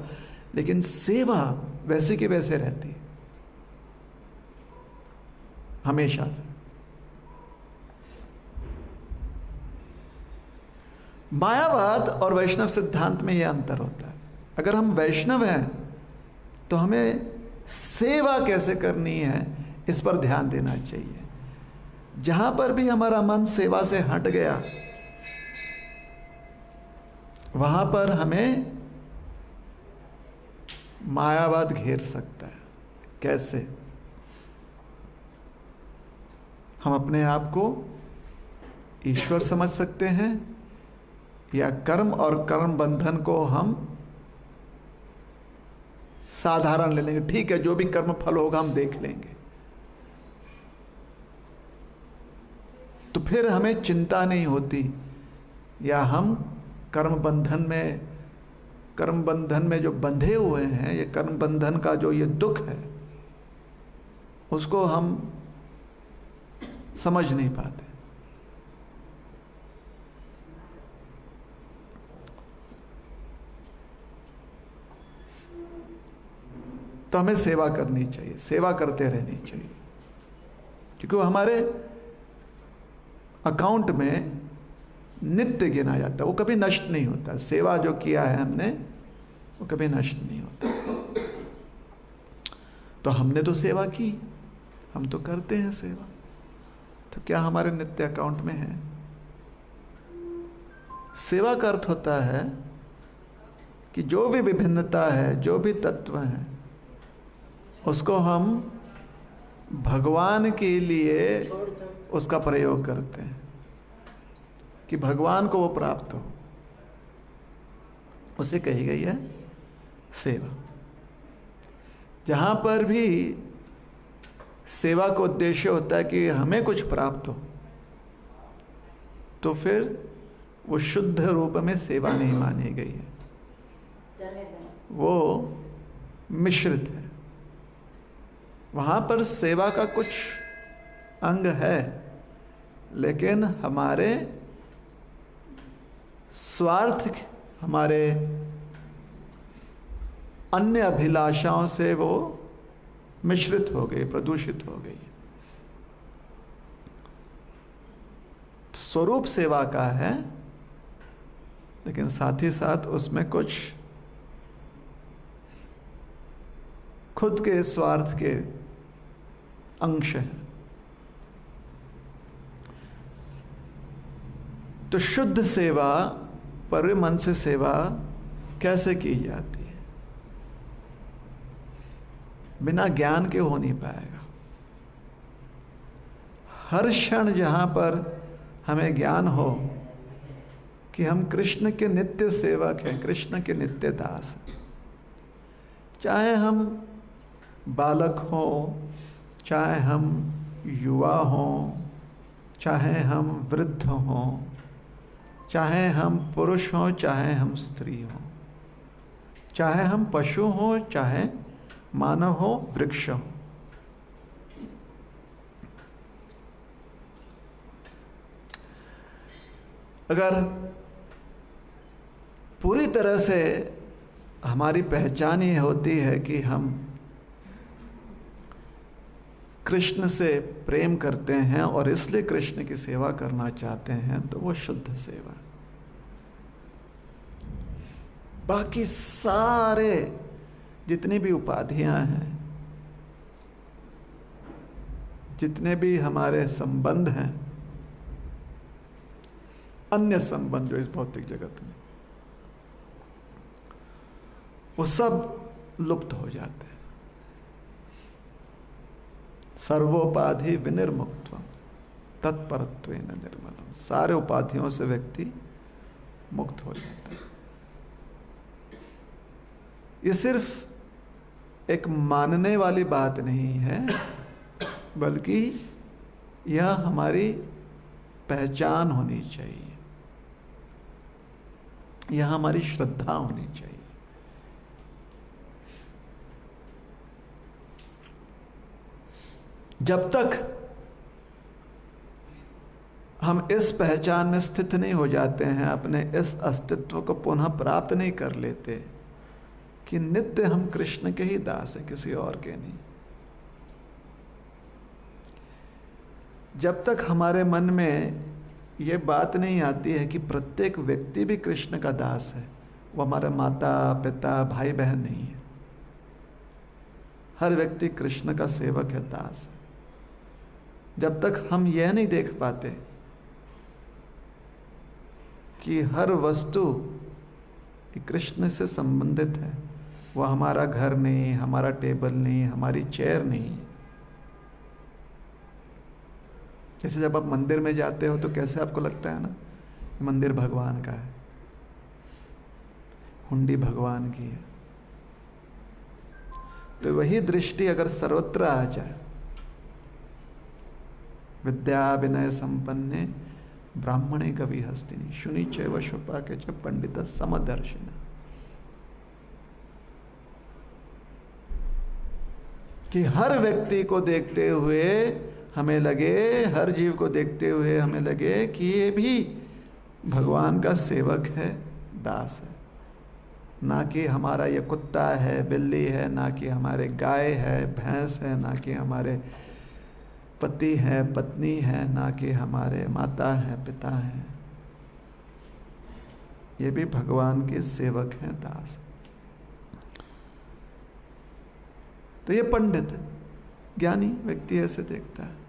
लेकिन सेवा वैसे की वैसे रहती है हमेशा से। मायावाद और वैष्णव सिद्धांत में यह अंतर होता है। अगर हम वैष्णव हैं तो हमें सेवा कैसे करनी है इस पर ध्यान देना चाहिए। जहां पर भी हमारा मन सेवा से हट गया वहां पर हमें मायावाद घेर सकता है। कैसे? हम अपने आप को ईश्वर समझ सकते हैं, या कर्म और कर्म बंधन को हम साधारण ले लेंगे, ठीक है जो भी कर्म फल होगा हम देख लेंगे। तो फिर हमें चिंता नहीं होती, या हम कर्म बंधन में जो बंधे हुए हैं, ये कर्म बंधन का जो ये दुख है उसको हम समझ नहीं पाते। तो हमें सेवा करनी चाहिए, सेवा करते रहनी चाहिए, क्योंकि वो हमारे अकाउंट में नित्य गिना जाता है, वो कभी नष्ट नहीं होता। सेवा जो किया है हमने वो कभी नष्ट नहीं होता। तो हमने तो सेवा की, हम तो करते हैं सेवा, तो क्या हमारे नित्य अकाउंट में है? सेवा का अर्थ होता है कि जो भी विभिन्नता है, जो भी तत्व है, उसको हम भगवान के लिए उसका प्रयोग करते हैं कि भगवान को वो प्राप्त हो। उसे कही गई है सेवा। जहां पर भी सेवा का उद्देश्य होता है कि हमें कुछ प्राप्त हो, तो फिर वो शुद्ध रूप में सेवा नहीं मानी गई है, वो मिश्रित है। वहां पर सेवा का कुछ अंग है, लेकिन हमारे स्वार्थ, हमारे अन्य अभिलाषाओं से वो मिश्रित हो गई, प्रदूषित हो गई। तो स्वरूप सेवा का है, लेकिन साथ ही साथ उसमें कुछ खुद के स्वार्थ के अंश हैं। तो शुद्ध सेवा, पूरे मन से सेवा कैसे की जाती है? बिना ज्ञान के हो नहीं पाएगा। हर क्षण जहां पर हमें ज्ञान हो कि हम कृष्ण के नित्य सेवक हैं, कृष्ण के नित्य दास हैं, चाहे हम बालक हों, चाहे हम युवा हों, चाहे हम वृद्ध हों, चाहे हम पुरुष हों, चाहे हम स्त्री हों, चाहे हम पशु हों, चाहे मानव हो, वृक्ष हो, अगर पूरी तरह से हमारी पहचान ये होती है कि हम कृष्ण से प्रेम करते हैं और इसलिए कृष्ण की सेवा करना चाहते हैं, तो वो शुद्ध सेवा। बाकी सारे जितनी भी उपाधियां हैं, जितने भी हमारे संबंध हैं, अन्य संबंध जो इस भौतिक जगत में, वो सब लुप्त हो जाते हैं। सर्वोपाधि विनिर्मुक्त्वम तत्परत्वेन निर्मलम। सारे उपाधियों से व्यक्ति मुक्त हो जाता है। ये सिर्फ एक मानने वाली बात नहीं है, बल्कि यह हमारी पहचान होनी चाहिए, यह हमारी श्रद्धा होनी चाहिए। जब तक हम इस पहचान में स्थित नहीं हो जाते हैं, अपने इस अस्तित्व को पुनः प्राप्त नहीं कर लेते कि नित्य हम कृष्ण के ही दास हैं, किसी और के नहीं, जब तक हमारे मन में ये बात नहीं आती है कि प्रत्येक व्यक्ति भी कृष्ण का दास है, वो हमारा माता पिता भाई बहन नहीं है, हर व्यक्ति कृष्ण का सेवक है, दास है, जब तक हम यह नहीं देख पाते कि हर वस्तु कृष्ण से संबंधित है, वह हमारा घर नहीं, हमारा टेबल नहीं, हमारी चेयर नहीं। जैसे जब आप मंदिर में जाते हो तो कैसे आपको लगता है ना, मंदिर भगवान का है, हुंडी भगवान की है। तो वही दृष्टि अगर सर्वत्र आ जाए, विद्या विनय संपन्ने ब्राह्मणे कवि हस्तिनी शुनि चैव शुपाके च पंडित समदर्शिना, कि हर व्यक्ति को देखते हुए हमें लगे, हर जीव को देखते हुए हमें लगे कि ये भी भगवान का सेवक है, दास है, ना कि हमारा ये कुत्ता है, बिल्ली है, ना कि हमारे गाय है, भैंस है, ना कि हमारे पति है, पत्नी है, ना कि हमारे माता है, पिता है, ये भी भगवान के सेवक हैं, दास। तो ये पंडित ज्ञानी व्यक्ति ऐसे देखता है।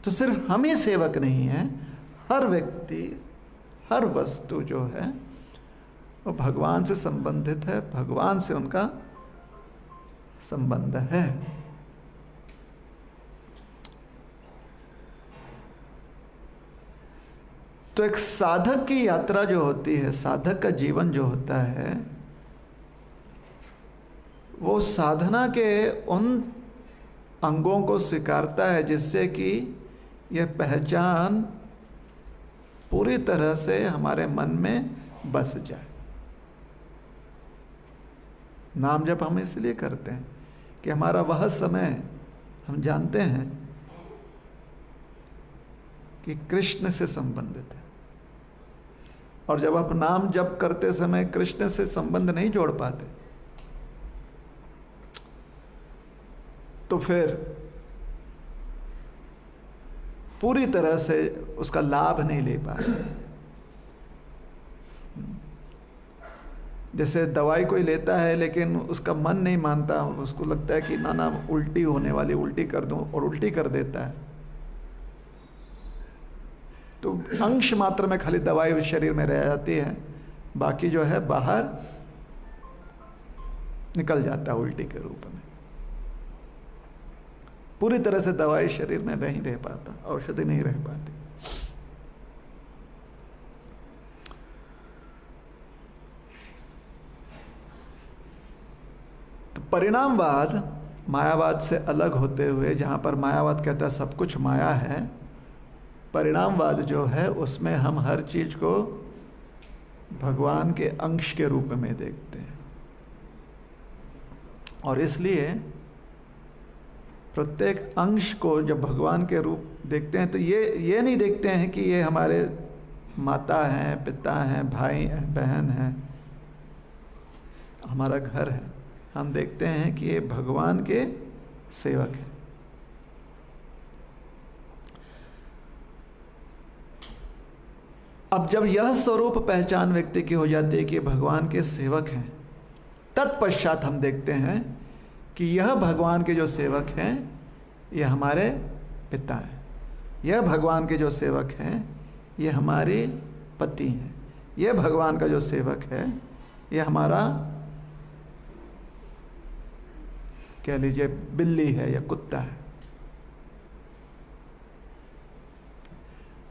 तो सिर्फ हम ही सेवक नहीं है, हर व्यक्ति, हर वस्तु जो है वो भगवान से संबंधित है, भगवान से उनका संबंध है। तो एक साधक की यात्रा जो होती है, साधक का जीवन जो होता है, वो साधना के उन अंगों को स्वीकारता है जिससे कि यह पहचान पूरी तरह से हमारे मन में बस जाए। नाम जप हम इसलिए करते हैं कि हमारा वह समय हम जानते हैं कि कृष्ण से संबंधित है, और जब आप नाम जप करते समय कृष्ण से संबंध नहीं जोड़ पाते तो फिर पूरी तरह से उसका लाभ नहीं ले पाते। जैसे दवाई कोई लेता है लेकिन उसका मन नहीं मानता, उसको लगता है कि ना उल्टी होने वाली, उल्टी कर दूं, और उल्टी कर देता है। तो अंश मात्र में खाली दवाई शरीर में रह जाती है, बाकी जो है बाहर निकल जाता है उल्टी के रूप में। पूरी तरह से दवाई शरीर में नहीं रह पाता, औषधि नहीं रह पाती। तो परिणामवाद मायावाद से अलग होते हुए, जहां पर मायावाद कहता है सब कुछ माया है, परिणामवाद जो है उसमें हम हर चीज को भगवान के अंश के रूप में देखते हैं। और इसलिए प्रत्येक अंश को जब भगवान के रूप देखते हैं तो ये नहीं देखते हैं कि ये हमारे माता हैं, पिता हैं, भाई हैं, बहन हैं, हमारा घर है। हम देखते हैं कि ये भगवान के सेवक हैं। अब जब यह स्वरूप पहचान व्यक्ति की हो जाती है कि भगवान के सेवक हैं, तत्पश्चात हम देखते हैं कि यह भगवान के जो सेवक हैं ये हमारे पिता हैं, यह भगवान के जो सेवक हैं ये हमारे पति हैं, यह भगवान का जो सेवक है ये हमारा, कह लीजिए, बिल्ली है या कुत्ता है।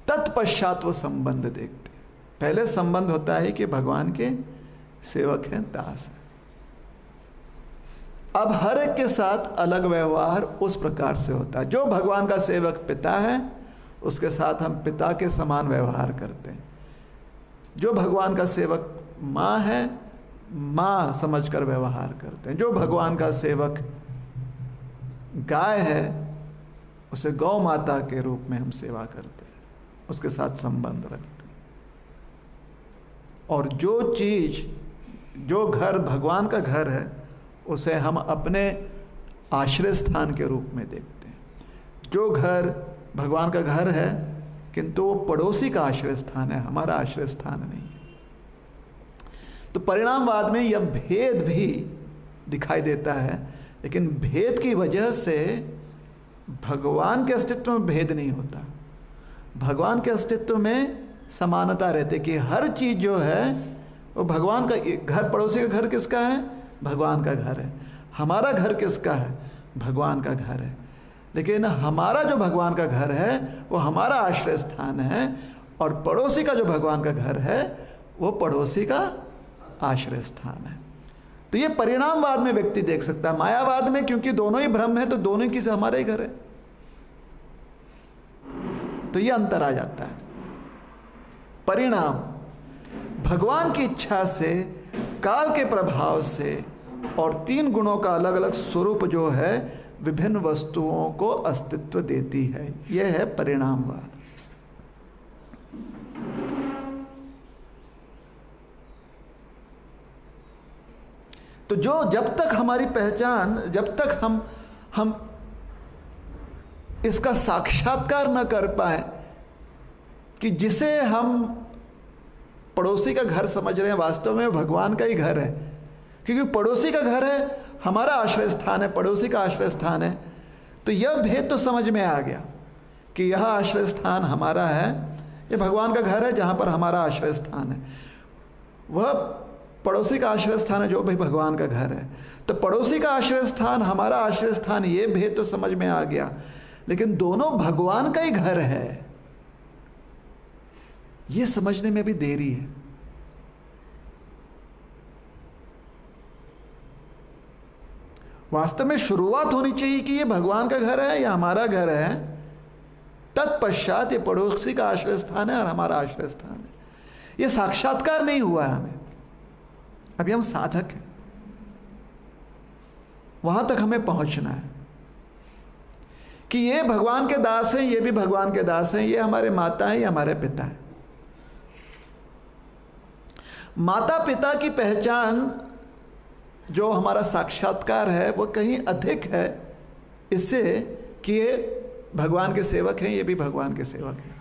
तत्पश्चात वो संबंध देखते हैं। पहले संबंध होता है कि भगवान के सेवक हैं, दास हैं। अब हर एक के साथ अलग व्यवहार उस प्रकार से होता है। जो भगवान का सेवक पिता है उसके साथ हम पिता के समान व्यवहार करते हैं। जो भगवान का सेवक माँ है, माँ समझकर व्यवहार करते हैं। जो भगवान का सेवक गाय है उसे गौ माता के रूप में हम सेवा करते हैं, उसके साथ संबंध रखते हैं। और जो चीज, जो घर भगवान का घर है उसे हम अपने आश्रय स्थान के रूप में देखते हैं। जो घर भगवान का घर है किंतु वो पड़ोसी का आश्रय स्थान है, हमारा आश्रय स्थान नहीं है। तो परिणामवाद में यह भेद भी दिखाई देता है, लेकिन भेद की वजह से भगवान के अस्तित्व में भेद नहीं होता। भगवान के अस्तित्व में समानता रहती कि हर चीज जो है वो भगवान का घर, पड़ोसी का घर किसका है? भगवान का घर है। हमारा घर किसका है? भगवान का घर है। लेकिन हमारा जो भगवान का घर है वो हमारा आश्रय स्थान है, और पड़ोसी का जो भगवान का घर है वो पड़ोसी का आश्रय स्थान है। तो ये परिणामवाद में व्यक्ति देख सकता है। मायावाद में क्योंकि दोनों ही भ्रम है तो दोनों की से हमारा ही घर है, तो ये अंतर आ जाता है। परिणाम भगवान की इच्छा से, काल के प्रभाव से और तीन गुणों का अलग अलग स्वरूप जो है विभिन्न वस्तुओं को अस्तित्व देती है, यह है परिणामवाद। तो जो जब तक हमारी पहचान, जब तक हम इसका साक्षात्कार न कर पाए कि जिसे हम पड़ोसी का घर समझ रहे हैं वास्तव में भगवान का ही घर है, क्योंकि पड़ोसी का घर है हमारा आश्रय स्थान है, पड़ोसी का आश्रय स्थान है, तो यह भेद तो समझ में आ गया कि यह आश्रय स्थान हमारा है, ये भगवान का घर है जहाँ पर हमारा आश्रय स्थान है, वह पड़ोसी का आश्रय स्थान है जो भी भगवान का घर है। तो पड़ोसी का आश्रय स्थान, हमारा आश्रय स्थान, ये भेद तो समझ में आ गया, लेकिन दोनों भगवान का ही घर है, ये समझने में भी देरी है। वास्तव में शुरुआत होनी चाहिए कि ये भगवान का घर है या हमारा घर है, तत्पश्चात ये पड़ोसी का आश्रय स्थान है और हमारा आश्रय स्थान है। ये साक्षात्कार नहीं हुआ है हमें, अभी हम साधक हैं, वहां तक हमें पहुंचना है कि ये भगवान के दास हैं, ये भी भगवान के दास हैं, ये हमारे माता हैं, ये हमारे पिता हैं। माता पिता की पहचान जो हमारा साक्षात्कार है वो कहीं अधिक है इससे कि ये भगवान के सेवक हैं, ये भी भगवान के सेवक हैं।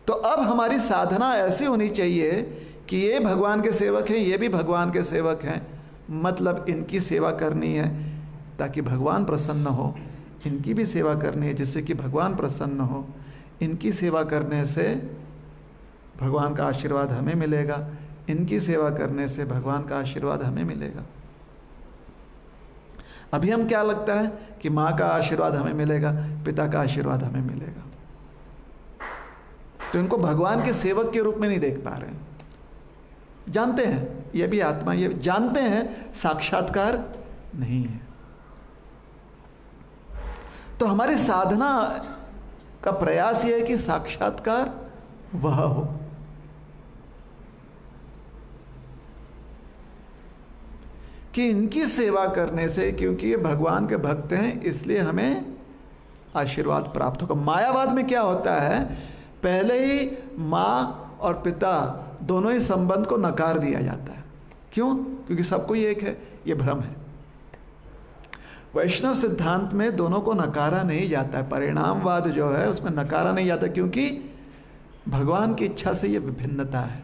तो अब हमारी साधना ऐसी होनी चाहिए कि ये भगवान के सेवक हैं, ये भी भगवान के सेवक हैं, मतलब इनकी सेवा करनी है ताकि भगवान प्रसन्न हो, इनकी भी सेवा करनी है जिससे कि भगवान प्रसन्न हो, इनकी सेवा करने से भगवान का आशीर्वाद हमें मिलेगा, इनकी सेवा करने से भगवान का आशीर्वाद हमें मिलेगा। अभी हम क्या लगता है कि माँ का आशीर्वाद हमें मिलेगा, पिता का आशीर्वाद हमें मिलेगा, तो इनको भगवान के सेवक के रूप में नहीं देख पा रहे हैं। जानते हैं ये भी आत्मा, ये जानते हैं साक्षात्कार नहीं है। तो हमारी साधना का प्रयास यह है कि साक्षात्कार वह हो, कि इनकी सेवा करने से, क्योंकि ये भगवान के भक्त हैं इसलिए हमें आशीर्वाद प्राप्त होगा। मायावाद में क्या होता है, पहले ही माँ और पिता दोनों ही संबंध को नकार दिया जाता है। क्यों? क्योंकि सब कोई एक है, ये भ्रम है। वैष्णव सिद्धांत में दोनों को नकारा नहीं जाता है, परिणामवाद जो है उसमें नकारा नहीं जाता, क्योंकि भगवान की इच्छा से ये विभिन्नता है।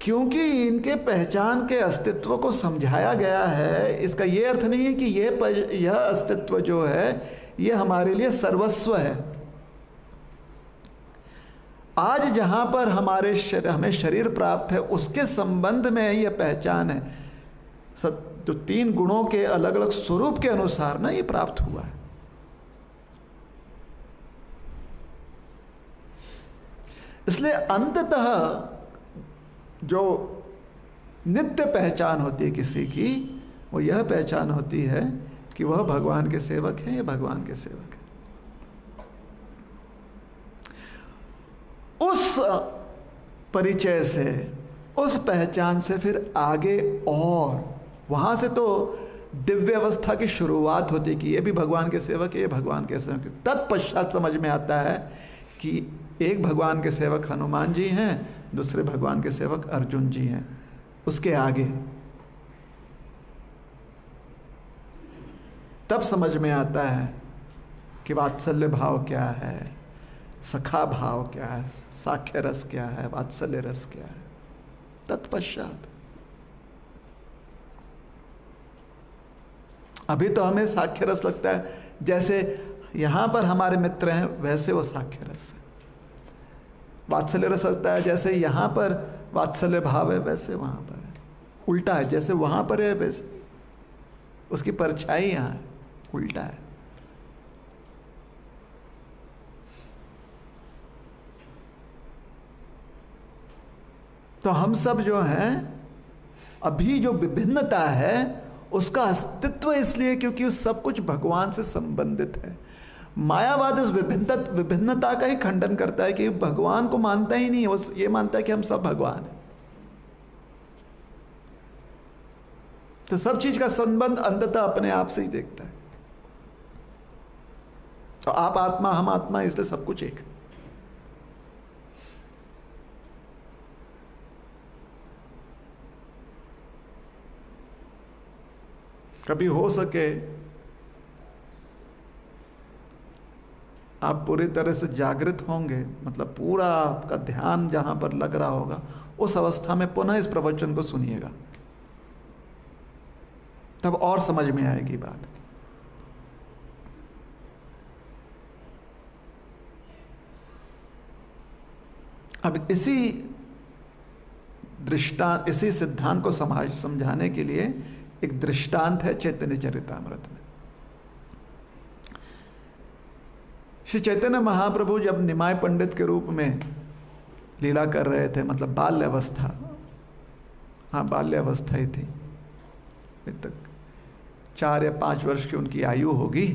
क्योंकि इनके पहचान के अस्तित्व को समझाया गया है, इसका ये अर्थ नहीं है कि यह अस्तित्व जो है ये हमारे लिए सर्वस्व है। आज जहां पर हमें शरीर प्राप्त है उसके संबंध में यह पहचान है, तो तीन गुणों के अलग अलग स्वरूप के अनुसार ना ये प्राप्त हुआ है। इसलिए अंततः जो नित्य पहचान होती है किसी की, वो यह पहचान होती है कि वह भगवान के सेवक हैं, ये भगवान के सेवक हैं। उस परिचय से, उस पहचान से फिर आगे और वहां से तो दिव्य अवस्था की शुरुआत होती है कि ये भी भगवान के सेवक है, ये भगवान के सेवक है। तत्पश्चात समझ में आता है कि एक भगवान के सेवक हनुमान जी हैं, दूसरे भगवान के सेवक अर्जुन जी हैं। उसके आगे तब समझ में आता है कि वात्सल्य भाव क्या है, सखा भाव क्या है, साख्य रस क्या है, वात्सल्य रस क्या है। तत्पश्चात अभी तो हमें साख्य रस लगता है, जैसे यहां पर हमारे मित्र हैं वैसे वो साख्य रस है। वात्सल्य रस लगता है जैसे यहाँ पर वात्सल्य भाव है वैसे वहाँ पर है। उल्टा है, जैसे वहाँ पर है वैसे उसकी परछाई यहाँ है, उल्टा है। तो हम सब जो हैं, अभी जो विभिन्नता है उसका अस्तित्व इसलिए क्योंकि उस सब कुछ भगवान से संबंधित है। मायावाद इस विभिन्नता का ही खंडन करता है कि भगवान को मानता ही नहीं है, वो ये मानता है कि हम सब भगवान हैं। तो सब चीज का संबंध अंततः अपने आप से ही देखता है। तो आप आत्मा, हम आत्मा, इसलिए सब कुछ एक। कभी हो सके आप पूरी तरह से जागृत होंगे, मतलब पूरा आपका ध्यान जहाँ पर लग रहा होगा, उस अवस्था में पुनः इस प्रवचन को सुनिएगा, तब और समझ में आएगी बात। अब इसी सिद्धांत को समझाने के लिए एक दृष्टांत है चैतन्य चरितामृत में। श्री चैतन्य महाप्रभु जब निमाय पंडित के रूप में लीला कर रहे थे, मतलब बाल्यावस्था, हाँ बाल्यावस्था ही थी, अभी तक 4 या 5 वर्ष की उनकी आयु होगी,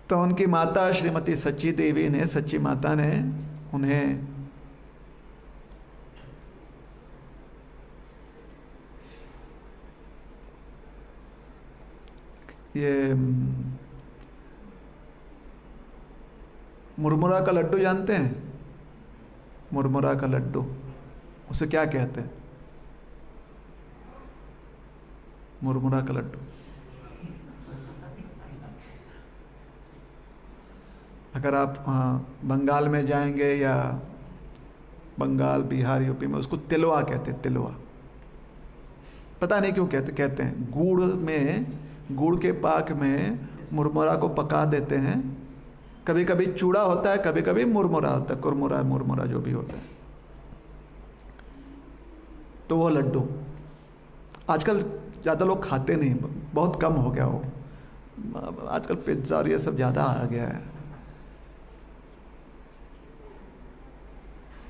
तो उनकी माता श्रीमती सच्ची देवी ने, सच्ची माता ने उन्हें ये मुरमुरा का लड्डू जानते हैं? मुरमुरा का लड्डू, उसे क्या कहते हैं? मुरमुरा का लड्डू। अगर आप बंगाल में जाएंगे या बंगाल, बिहार, यूपी में उसको तिलवा कहते हैं, तिलवा। पता नहीं क्यों कहते हैं। गुड़ के पाक में मुरमुरा को पका देते हैं। कभी कभी चूड़ा होता है, कभी कभी मुरमुरा होता है, मुरमुरा जो भी होता है, तो वो लड्डू आजकल ज़्यादा लोग खाते नहीं, बहुत कम हो गया वो। आजकल पिज्ज़ा और ये सब ज़्यादा आ गया है।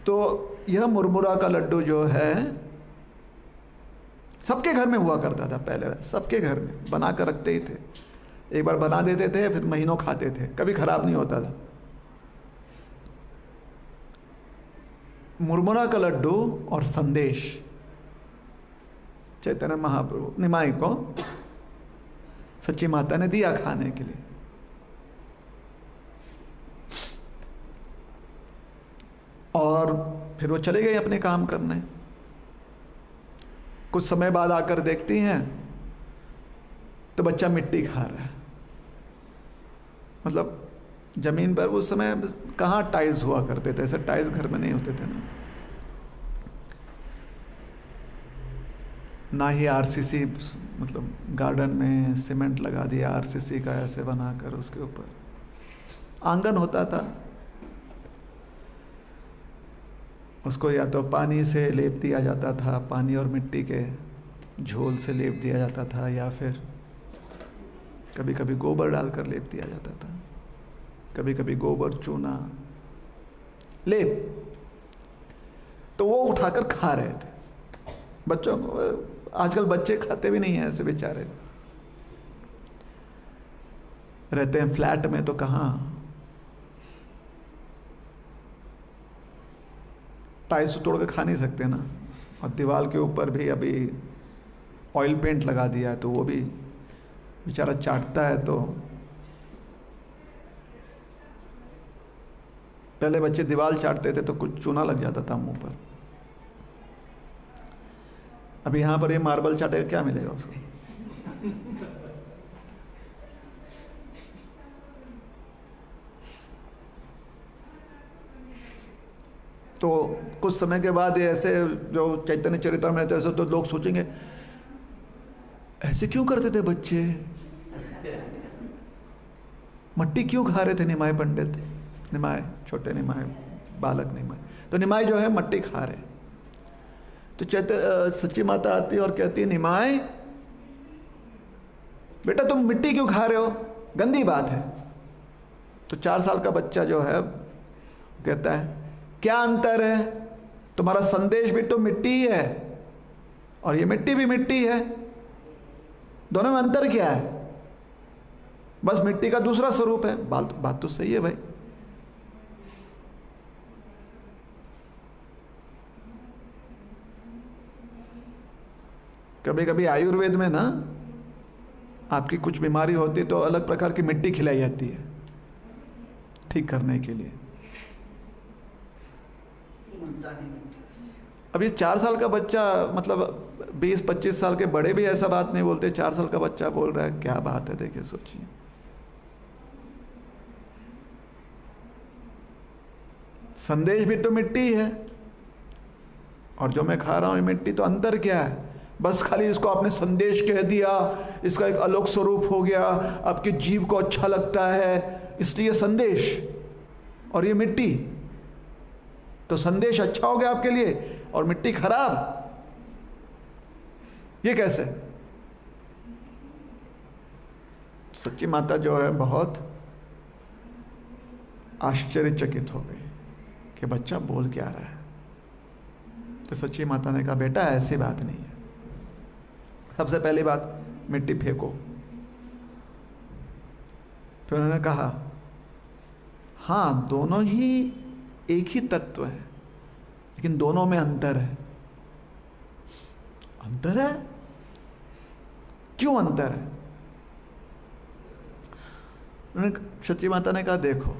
तो यह मुरमुरा का लड्डू जो है सबके घर में हुआ करता था पहले, सबके घर में बना कर रखते ही थे। एक बार बना देते थे, फिर महीनों खाते थे, कभी खराब नहीं होता था। मुरमुरा का लड्डू और संदेश चैतन्य महाप्रभु निमाई को सच्ची माता ने दिया खाने के लिए। और फिर वो चले गए अपने काम करने। कुछ समय बाद आकर देखती हैं तो बच्चा मिट्टी खा रहा है, मतलब जमीन पर। उस समय कहाँ टाइल्स हुआ करते थे, ऐसे टाइल्स घर में नहीं होते थे ना ही आरसीसी, मतलब गार्डन में सीमेंट लगा दिया आरसीसी का ऐसे बनाकर, उसके ऊपर आंगन होता था। उसको या तो पानी से लेप दिया जाता था, पानी और मिट्टी के झोल से लेप दिया जाता था, या फिर कभी कभी गोबर डालकर लेप दिया जाता था, कभी कभी गोबर चूना लेप। तो वो उठाकर खा रहे थे। बच्चों को, आजकल बच्चे खाते भी नहीं हैं ऐसे बेचारे, रहते हैं फ्लैट में, तो कहाँ टाइल्स तोड़ के खा नहीं सकते ना। और दीवार के ऊपर भी अभी ऑयल पेंट लगा दिया है, तो वो भी बेचारा चाटता है। तो पहले बच्चे दीवार चाटते थे तो कुछ चूना लग जाता था मुंह पर। अभी यहाँ पर ये मार्बल चाटेगा, क्या मिलेगा उसको? तो कुछ समय के बाद ऐसे जो चैतन्य चरितामृत में, ऐसे तो लोग सोचेंगे ऐसे क्यों करते थे बच्चे, मट्टी क्यों खा रहे थे निमाय पंडित, निमाय छोटे निमाय, बालक निमाय। तो निमाय जो है मट्टी खा रहे। तो सच्ची माता आती है और कहती है, निमाय बेटा तुम मिट्टी क्यों खा रहे हो, गंदी बात है। तो 4 साल का बच्चा जो है कहता है, क्या अंतर है, तुम्हारा संदेश भी तो मिट्टी ही है और ये मिट्टी भी मिट्टी है, दोनों में अंतर क्या है? बस मिट्टी का दूसरा स्वरूप है। बात तो सही है भाई। कभी कभी आयुर्वेद में ना आपकी कुछ बीमारी होती तो अलग प्रकार की मिट्टी खिलाई जाती है ठीक करने के लिए। अब ये 4 साल का बच्चा, मतलब 20-25 साल के बड़े भी ऐसा बात नहीं बोलते, 4 साल का बच्चा बोल रहा है, क्या बात है। देखिए सोचिए, संदेश भी तो मिट्टी है, और जो मैं खा रहा हूं ये मिट्टी। तो अंतर क्या है? बस खाली इसको आपने संदेश कह दिया, इसका एक अलग स्वरूप हो गया, आपके जीव को अच्छा लगता है इसलिए संदेश, और ये मिट्टी। तो संदेश अच्छा हो गया आपके लिए और मिट्टी खराब, ये कैसे? सच्ची माता जो है बहुत आश्चर्यचकित हो गई कि बच्चा बोल क्या रहा है। तो सच्ची माता ने कहा, बेटा ऐसी बात नहीं है। सबसे पहली बात, मिट्टी फेंको। फिर उन्होंने कहा, हाँ दोनों ही एक ही तत्व है, लेकिन दोनों में अंतर है। अंतर है? क्यों अंतर है? उन्होंने, सच्ची माता ने कहा, देखो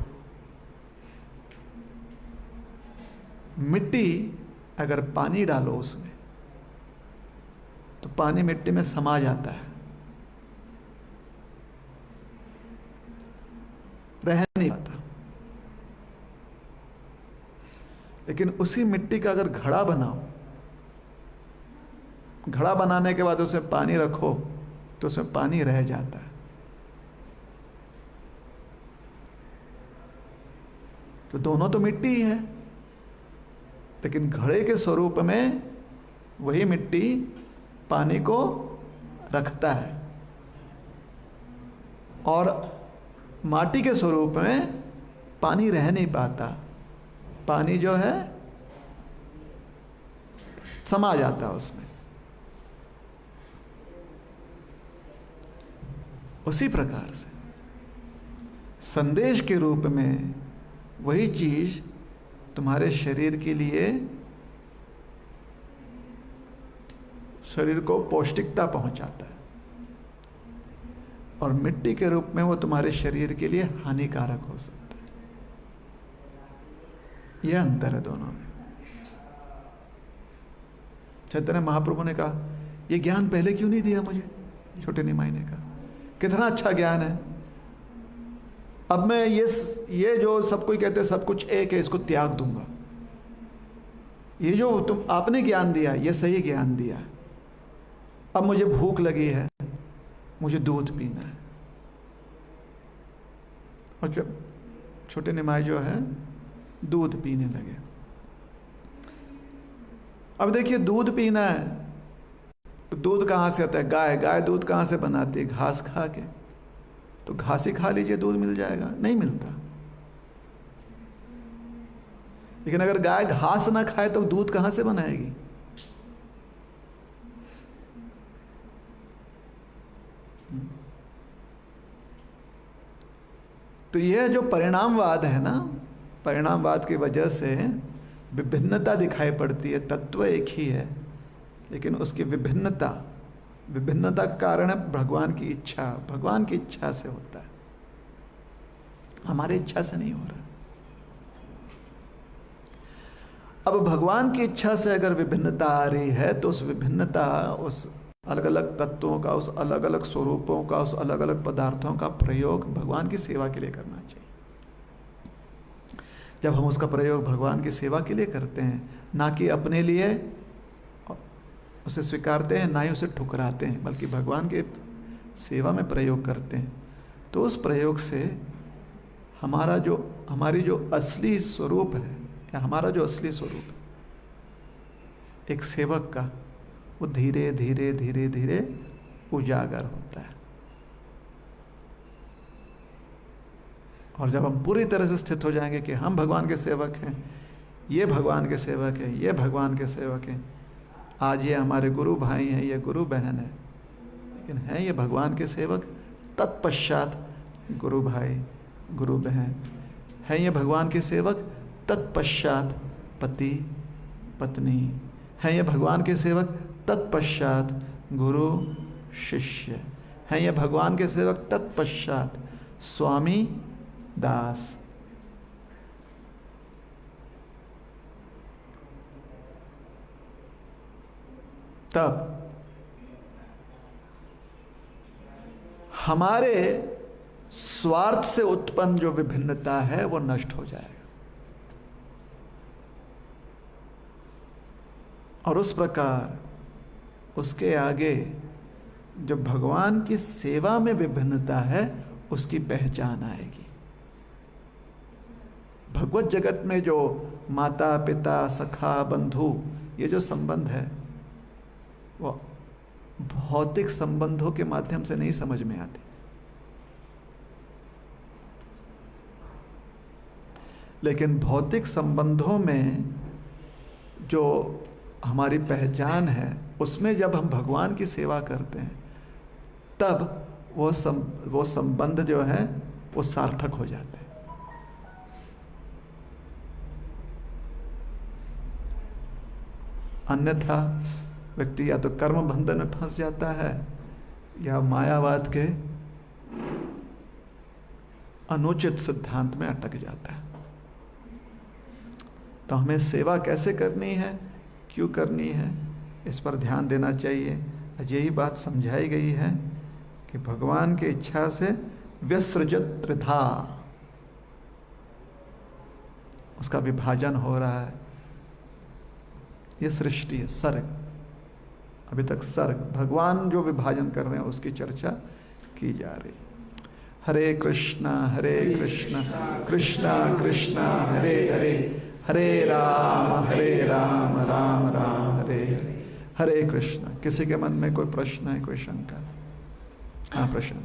मिट्टी अगर पानी डालो उसमें तो पानी मिट्टी में समा जाता है, रह नहीं पाता। लेकिन उसी मिट्टी का अगर घड़ा बनाओ, घड़ा बनाने के बाद उसमें पानी रखो तो उसमें पानी रह जाता है। तो दोनों तो मिट्टी ही है, लेकिन घड़े के स्वरूप में वही मिट्टी पानी को रखता है, और माटी के स्वरूप में पानी रह नहीं पाता। पानी जो है समा जाता है उसमें। उसी प्रकार से संदेश के रूप में वही चीज तुम्हारे शरीर के लिए, शरीर को पौष्टिकता पहुंचाता है, और मिट्टी के रूप में वो तुम्हारे शरीर के लिए हानिकारक हो सकता है। यह अंतर है दोनों में। चैतन्य महाप्रभु ने कहा, यह ज्ञान पहले क्यों नहीं दिया मुझे? छोटे निमाई ने कहा, कितना अच्छा ज्ञान है। अब मैं ये जो सब कोई कहते हैं सब कुछ एक है, इसको त्याग दूंगा। ये जो आपने ज्ञान दिया, ये सही ज्ञान दिया। अब मुझे भूख लगी है, मुझे दूध पीना है। और जब छोटे निमाई जो है दूध पीने लगे। अब देखिए, दूध पीना है तो दूध कहाँ से आता है? गाय दूध कहाँ से बनाती है? घास खा के। तो घास ही खा लीजिए, दूध मिल जाएगा? नहीं मिलता। लेकिन अगर गाय घास ना खाए तो दूध कहां से बनाएगी? तो यह जो परिणामवाद है ना, परिणामवाद की वजह से विभिन्नता दिखाई पड़ती है। तत्व एक ही है, लेकिन उसकी विभिन्नता का कारण है भगवान की इच्छा। भगवान की इच्छा से होता है, हमारी इच्छा से नहीं हो रहा। अब भगवान की इच्छा से अगर विभिन्नता आ रही है तो उस विभिन्नता, उस अलग अलग तत्वों का, उस अलग अलग स्वरूपों का, उस अलग अलग पदार्थों का प्रयोग भगवान की सेवा के लिए करना चाहिए। जब हम उसका प्रयोग भगवान की सेवा के लिए करते हैं, ना कि अपने लिए उसे स्वीकारते हैं, ना ही उसे ठुकराते हैं, बल्कि भगवान के सेवा में प्रयोग करते हैं, तो उस प्रयोग से हमारी जो असली स्वरूप है, या हमारा जो असली स्वरूप है एक सेवक का, वो धीरे धीरे धीरे धीरे उजागर होता है। और जब हम पूरी तरह से स्थित हो जाएंगे कि हम भगवान के सेवक हैं, ये भगवान के सेवक हैं, ये भगवान के सेवक हैं, आज ये हमारे गुरु भाई हैं, ये गुरु बहन है, लेकिन हैं ये भगवान के सेवक, तत्पश्चात गुरु भाई गुरु बहन हैं, ये भगवान के सेवक, तत्पश्चात पति पत्नी हैं, ये भगवान के सेवक, तत्पश्चात गुरु शिष्य हैं, ये भगवान के सेवक, तत्पश्चात स्वामी दास। तब हमारे स्वार्थ से उत्पन्न जो विभिन्नता है वो नष्ट हो जाएगा। और उस प्रकार उसके आगे जो भगवान की सेवा में विभिन्नता है उसकी पहचान आएगी। भगवत जगत में जो माता पिता सखा बंधु ये जो संबंध है वो भौतिक संबंधों के माध्यम से नहीं समझ में आते। लेकिन भौतिक संबंधों में जो हमारी पहचान है उसमें जब हम भगवान की सेवा करते हैं तब वो संबंध जो है वो सार्थक हो जाते हैं। अन्यथा व्यक्ति या तो कर्म बंधन में फंस जाता है या मायावाद के अनुचित सिद्धांत में अटक जाता है। तो हमें सेवा कैसे करनी है, क्यों करनी है, इस पर ध्यान देना चाहिए। यही बात समझाई गई है कि भगवान की इच्छा से व्यसृजत त्रिधा, उसका विभाजन हो रहा है। ये सृष्टि है, सर्ग, अभी तक सर्ग, भगवान जो विभाजन कर रहे हैं उसकी चर्चा की जा रही। हरे कृष्णा कृष्णा कृष्णा हरे हरे, हरे राम राम राम हरे हरे। हरे कृष्णा। किसी के मन में कोई प्रश्न है, कोई शंका? हाँ, प्रश्न।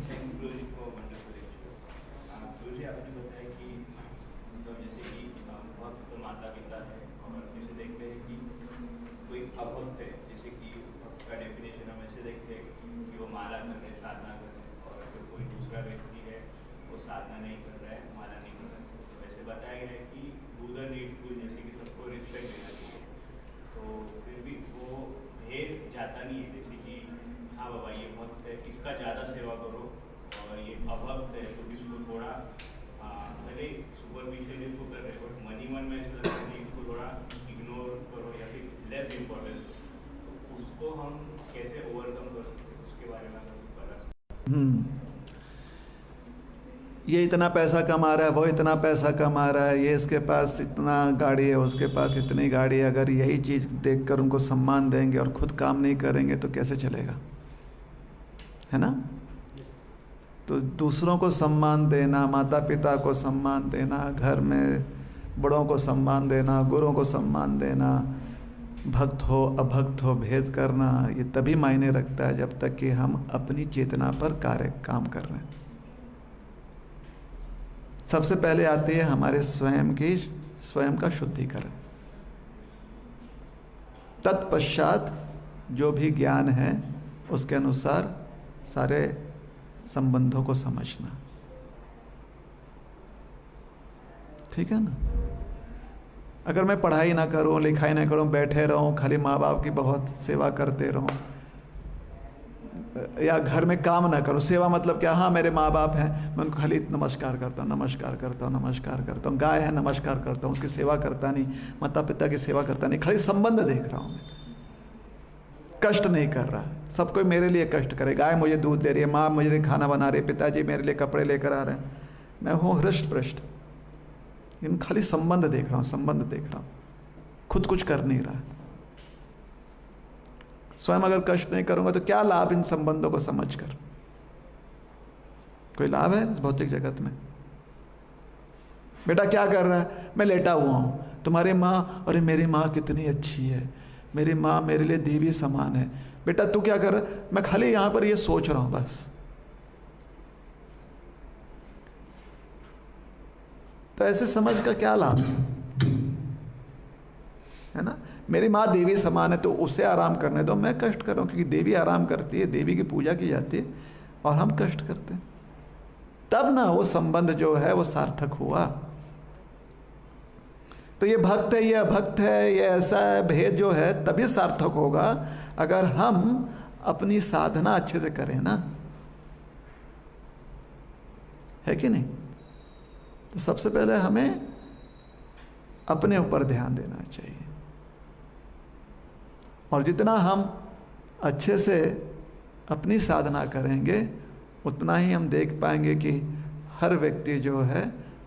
ये इतना पैसा कमा रहा है, वो इतना पैसा कमा रहा है, ये इसके पास इतना गाड़ी है, उसके पास इतनी गाड़ी है। अगर यही चीज़ देखकर उनको सम्मान देंगे और खुद काम नहीं करेंगे तो कैसे चलेगा, है ना? तो दूसरों को सम्मान देना, माता पिता को सम्मान देना, घर में बड़ों को सम्मान देना, गुरुओं को सम्मान देना, भक्त हो अभक्त हो भेद करना, ये तभी मायने रखता है जब तक कि हम अपनी चेतना पर काम कर रहे हैं। सबसे पहले आती है हमारे स्वयं का शुद्धिकरण। तत्पश्चात जो भी ज्ञान है उसके अनुसार सारे संबंधों को समझना। ठीक है ना? अगर मैं पढ़ाई ना करूं, लिखाई ना करूं, बैठे रहूं, खाली माँ बाप की बहुत सेवा करते रहूं, या घर में काम ना करूं, सेवा मतलब क्या? हाँ, मेरे माँ बाप हैं, मैं उनको खाली नमस्कार करता हूँ, नमस्कार करता हूँ, नमस्कार करता हूँ। गाय है, नमस्कार करता हूँ, उसकी सेवा करता नहीं, माता पिता की सेवा करता नहीं, खाली संबंध देख रहा हूँ मैं, कष्ट नहीं कर रहा। सब कोई मेरे लिए कष्ट करे। गाय मुझे दूध दे रही है, माँ मुझे खाना बना रही है, पिताजी मेरे लिए कपड़े लेकर आ रहे हैं, मैं हूँ हृष्ट पृष्ठ, इन खाली संबंध देख रहा हूँ, संबंध देख रहा हूँ, खुद कुछ कर नहीं रहा। स्वयं अगर कष्ट नहीं करूंगा तो क्या लाभ इन संबंधों को समझकर? कोई लाभ है इस भौतिक जगत में? बेटा क्या कर रहा है? मैं लेटा हुआ हूं। तुम्हारी माँ, अरे मेरी माँ कितनी अच्छी है, मेरी माँ मेरे लिए देवी समान है। बेटा तू क्या कर रहा है? मैं खाली यहां पर ये सोच रहा हूं बस। तो ऐसे समझ का क्या लाभ है ना? मेरी माँ देवी समान है तो उसे आराम करने दो, मैं कष्ट कर रहा हूं क्योंकि देवी आराम करती है, देवी की पूजा की जाती है और हम कष्ट करते हैं। तब ना वो संबंध जो है वो सार्थक हुआ। तो ये भक्त है, ये अभक्त है, ये ऐसा है, भेद जो है तभी सार्थक होगा अगर हम अपनी साधना अच्छे से करें ना, है कि नहीं? तो सबसे पहले हमें अपने ऊपर ध्यान देना चाहिए, और जितना हम अच्छे से अपनी साधना करेंगे उतना ही हम देख पाएंगे कि हर व्यक्ति जो है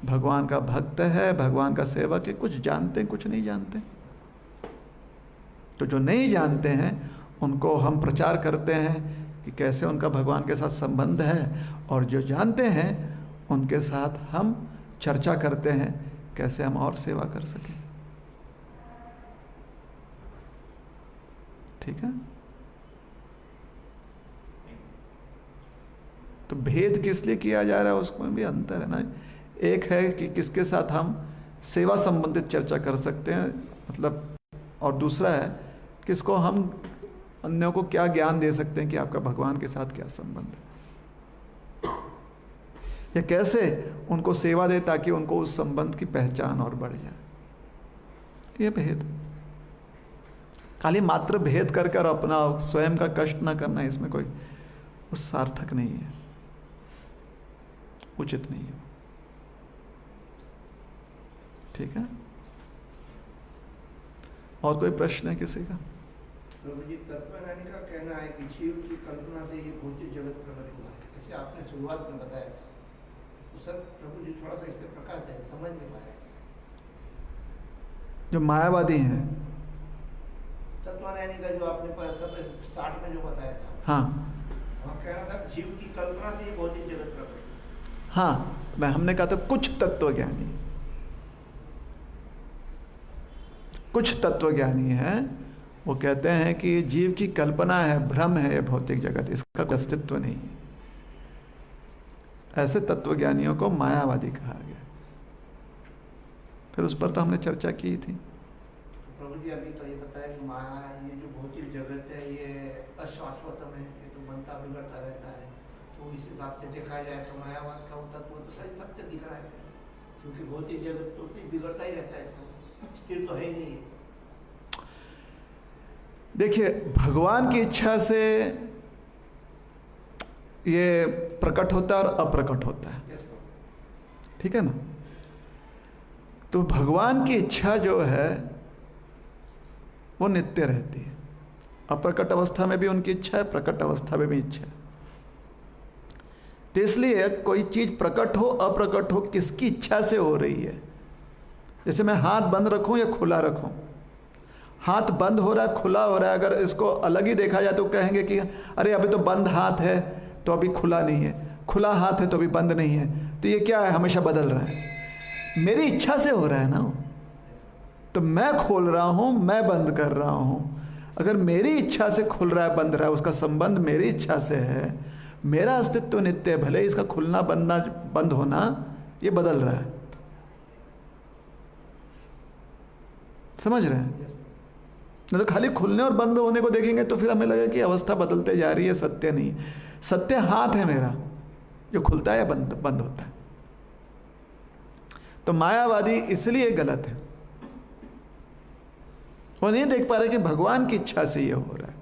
भगवान का भक्त है, भगवान का सेवक है। कुछ जानते हैं, कुछ नहीं जानते। तो जो नहीं जानते हैं उनको हम प्रचार करते हैं कि कैसे उनका भगवान के साथ संबंध है, और जो जानते हैं उनके साथ हम चर्चा करते हैं कैसे हम और सेवा कर सकें। ठीक है। तो भेद किस लिए किया जा रहा है उसमें भी अंतर है ना। एक है कि किसके साथ हम सेवा संबंधित चर्चा कर सकते हैं, मतलब, और दूसरा है किसको हम अन्यों को क्या ज्ञान दे सकते हैं कि आपका भगवान के साथ क्या संबंध है, या कैसे उनको सेवा दे ताकि उनको उस संबंध की पहचान और बढ़ जाए। ये भेद, खाली मात्र भेद कर कर अपना स्वयं का कष्ट ना करना, इसमें कोई उस सार्थक नहीं है, उचित नहीं है। ठीक है। और कोई प्रश्न है किसी का? प्रभु जी, तत्वज्ञानी का कहना है कि जीव की कल्पना से ये भौतिक जगत प्रकट हुआ है, जैसे आपने शुरुआत में बताया था। तो सर प्रभु जी थोड़ा सा इस पर प्रकाश दें, समझ नहीं पाया। जो मायावादी हैं, तत्वज्ञानी का जो आपने सब स्टार्ट में जो बताया था, हाँ, वहाँ कह रहा था जीव की कल्पना से ये भौतिक जगत प्रकट हुआ। हाँ, हमने कहा था कुछ तत्वज्ञानी, कुछ तत्वज्ञानी हैं, वो कहते हैं कि जीव की कल्पना है, भ्रम है ये भौतिक जगत, इसका कोई अस्तित्व नहीं है। ऐसे तत्वज्ञानियों को मायावादी कहा गया। फिर उस पर तो हमने चर्चा की थी। प्रभु जी अभी तो ये बताया कि माया है, ये जो भौतिक जगत है ये अशाश्वतम है, ये तो बनता बिगड़ता रहता है। तो इस हिसाब से देखा जाए तो मायावाद का तत्व तो सही सत्य दिख रहा है, क्योंकि भौतिक जगत तो बिगड़ता ही रहता है, तो स्थिर तो है ही नहीं। देखिए, भगवान की इच्छा से ये प्रकट होता है और अप्रकट होता है, ठीक है ना। तो भगवान की इच्छा जो है वो नित्य रहती है। अप्रकट अवस्था में भी उनकी इच्छा है, प्रकट अवस्था में भी इच्छा है। तो इसलिए कोई चीज प्रकट हो अप्रकट हो, किसकी इच्छा से हो रही है। जैसे मैं हाथ बंद रखूं या खुला रखूं, हाथ बंद हो रहा है, खुला हो रहा है, अगर इसको अलग ही देखा जाए तो कहेंगे कि अरे अभी तो बंद हाथ है तो अभी खुला नहीं है, खुला हाथ है तो अभी बंद नहीं है। तो ये क्या है, हमेशा बदल रहा है। मेरी इच्छा से हो रहा है ना, तो मैं खोल रहा हूं, मैं बंद कर रहा हूं। अगर मेरी इच्छा से खुल रहा है, बंद रहा है, उसका संबंध मेरी इच्छा से है, मेरा अस्तित्व नित्य है, भले इसका खुलना बनना बंद होना ये बदल रहा है। समझ रहे हैं? नहीं तो खाली खुलने और बंद होने को देखेंगे तो फिर हमें लगेगा कि अवस्था बदलते जा रही है, सत्य नहीं। सत्य हाथ है मेरा, जो खुलता है या बंद बंद होता है। तो मायावादी इसलिए गलत है, वो नहीं देख पा रहे कि भगवान की इच्छा से ये हो रहा है।